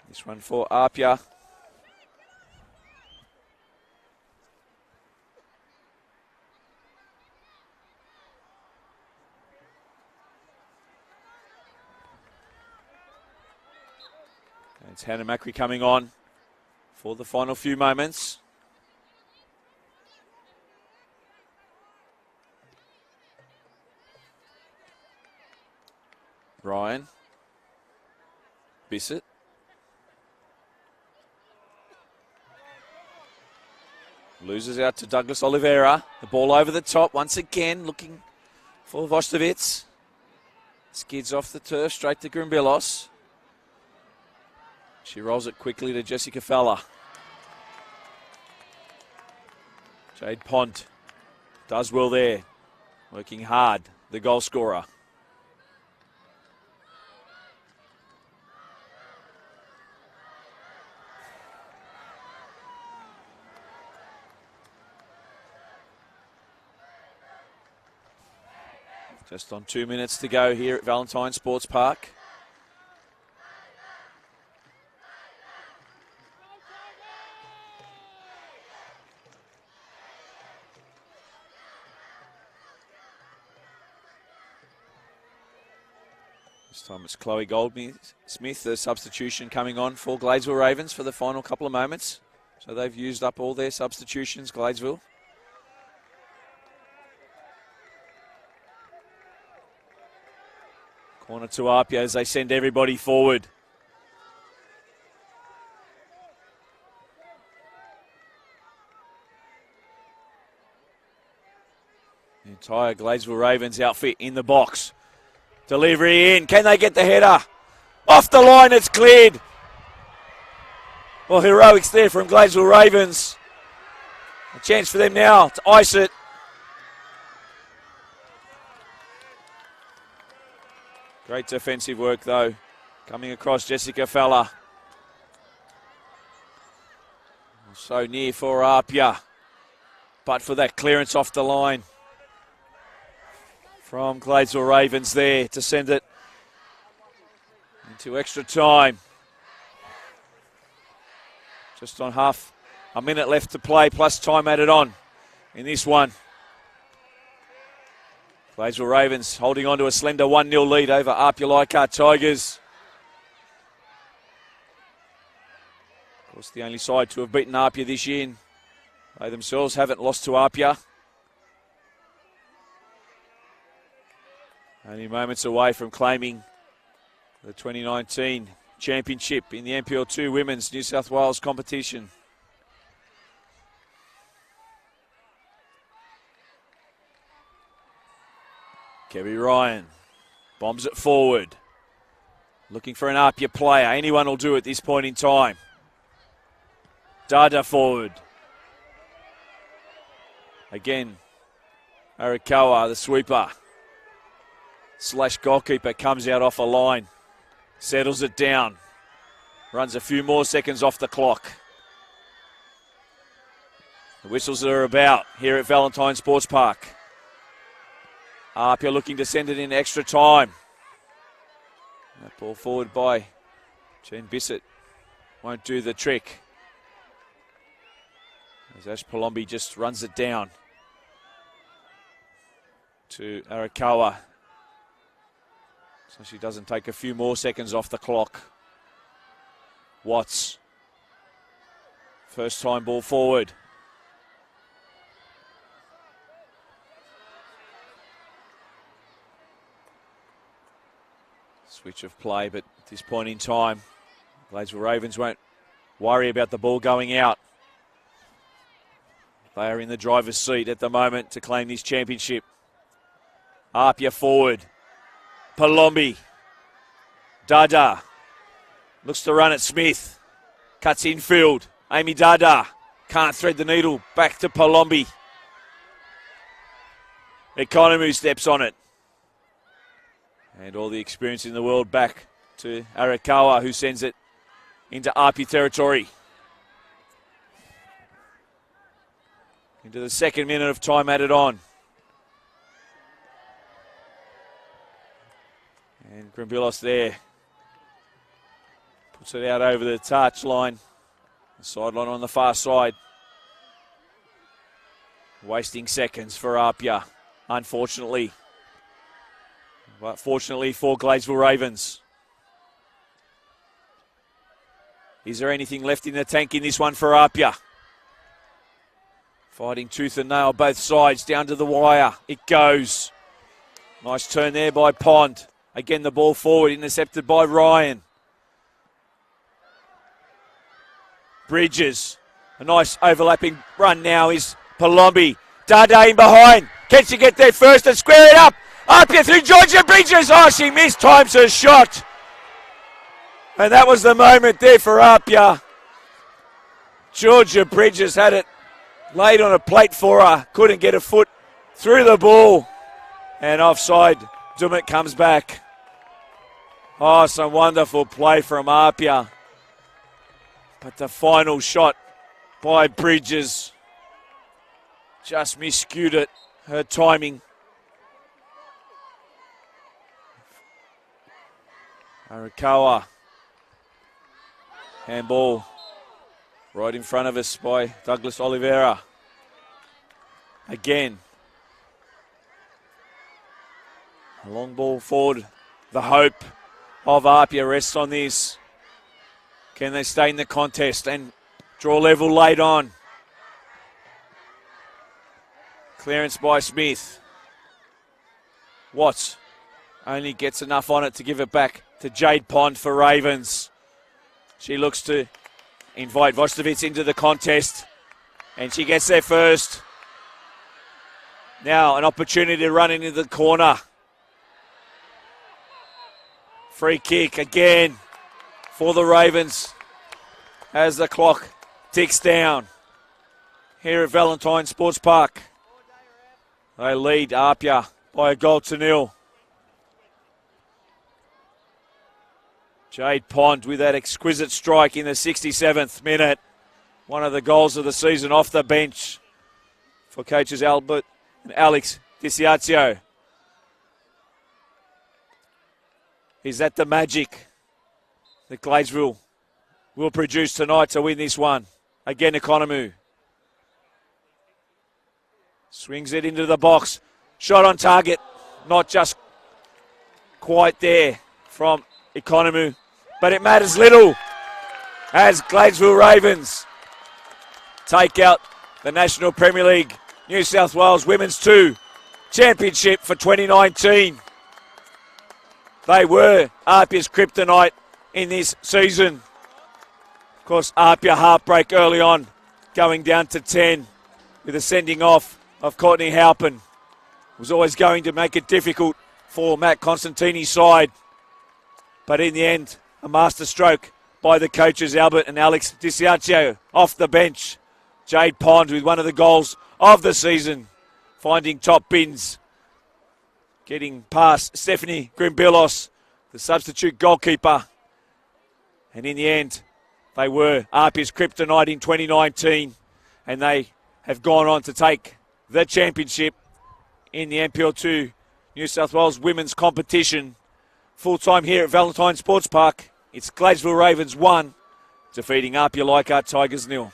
This one for APIA. It's Hannah Macri coming on for the final few moments. Ryan. Bissett. Loses out to Douglas Oliveira. The ball over the top once again, looking for Vostovitz. Skids off the turf, straight to Grimbillos. She rolls it quickly to Jessica Fowler. Jade Pont does well there. Working hard, the goal scorer. Just on 2 minutes to go here at Valentine Sports Park. This time it's Chloe Goldsmith, the substitution coming on for Gladesville Ravens for the final couple of moments. So they've used up all their substitutions, Gladesville. Corner to APIA as they send everybody forward. The entire Gladesville Ravens outfit in the box. Delivery in. Can they get the header? Off the line, it's cleared. Well, heroics there from Gladesville Ravens. A chance for them now to ice it. Great defensive work, though, coming across Jessica Fowler. So near for APIA, but for that clearance off the line from Gladesville Ravens there to send it into extra time. Just on half A minute left to play, plus time added on in this one. Gladesville Ravens holding on to a slender 1-0 lead over APIA Leichhardt Tigers. Of course, the only side to have beaten APIA this year. They themselves haven't lost to APIA. Only moments away from claiming the 2019 championship in the NPL 2 Women's New South Wales competition. Kevin Ryan bombs it forward. Looking for an APIA player. Anyone will do at this point in time. Dada forward. Again, Arakawa, the sweeper. Slash goalkeeper comes out off a line. Settles it down. Runs a few more seconds off the clock. The whistles are about here at Valentine Sports Park. APIA looking to send it in extra time. That ball forward by Jean Bissett won't do the trick. As Ash Palombi just runs it down to Arakawa. So she doesn't take a few more seconds off the clock. Watts. First time ball forward. Switch of play, but at this point in time, Gladesville Ravens won't worry about the ball going out. They are in the driver's seat at the moment to claim this championship. APIA forward. Palombi. Dada. Looks to run at Smith. Cuts infield. Amy Dada. Can't thread the needle. Back to Palombi. Economy steps on it. And all the experience in the world back to Arakawa, who sends it into APIA territory. Into the second minute of time added on. And Grimbilos there. Puts it out over the touch line. The sideline on the far side. Wasting seconds for APIA, unfortunately. But fortunately for Gladesville Ravens. Is there anything left in the tank in this one for APIA? Fighting tooth and nail both sides down to the wire. It goes. Nice turn there by Pond. Again the ball forward, intercepted by Ryan. Bridges. A nice overlapping run now is Palombi. Dada in behind. Can she get there first and square it up? APIA through Georgia Bridges. Oh, she missed times her shot. And that was the moment there for APIA. Georgia Bridges had it laid on a plate for her. Couldn't get a foot through the ball. And offside. Dumit comes back. Oh, some wonderful play from APIA. But the final shot by Bridges just miscued it. Her timing. Arakawa. Handball right in front of us by Douglas Oliveira. Again. A long ball forward. The hope of APIA rests on this. Can they stay in the contest and draw level late on? Clearance by Smith. Watts only gets enough on it to give it back to Jade Pond for Ravens. She looks to invite Vostovitz into the contest, and she gets there first. Now an opportunity to run into the corner. Free kick again for the Ravens as the clock ticks down here at Valentine Sports Park. They lead APIA by a goal to nil. Jade Pond with that exquisite strike in the 67th minute. One of the goals of the season off the bench for coaches Albert and Alex Diciazio. Is that the magic that Gladesville will produce tonight to win this one? Again, Economou. Swings it into the box. Shot on target. Not just quite there from Economou. But it matters little as Gladesville Ravens take out the National Premier League New South Wales Women's 2 Championship for 2019. They were APIA's kryptonite in this season. Of course, APIA heartbreak early on, going down to 10 with a sending off of Courtney Halpin. Was always going to make it difficult for Matt Constantini's side. But in the end, a masterstroke by the coaches Albert and Alex Diciaccio off the bench. Jade Pond with one of the goals of the season, finding top bins. Getting past Stephanie Grimbilos, the substitute goalkeeper. And in the end, they were APIA's kryptonite in 2019. And they have gone on to take the championship in the NPL 2 New South Wales Women's Competition. Full time here at Valentine Sports Park. It's Gladesville Ravens 1, defeating APIA Leichhardt Tigers 0.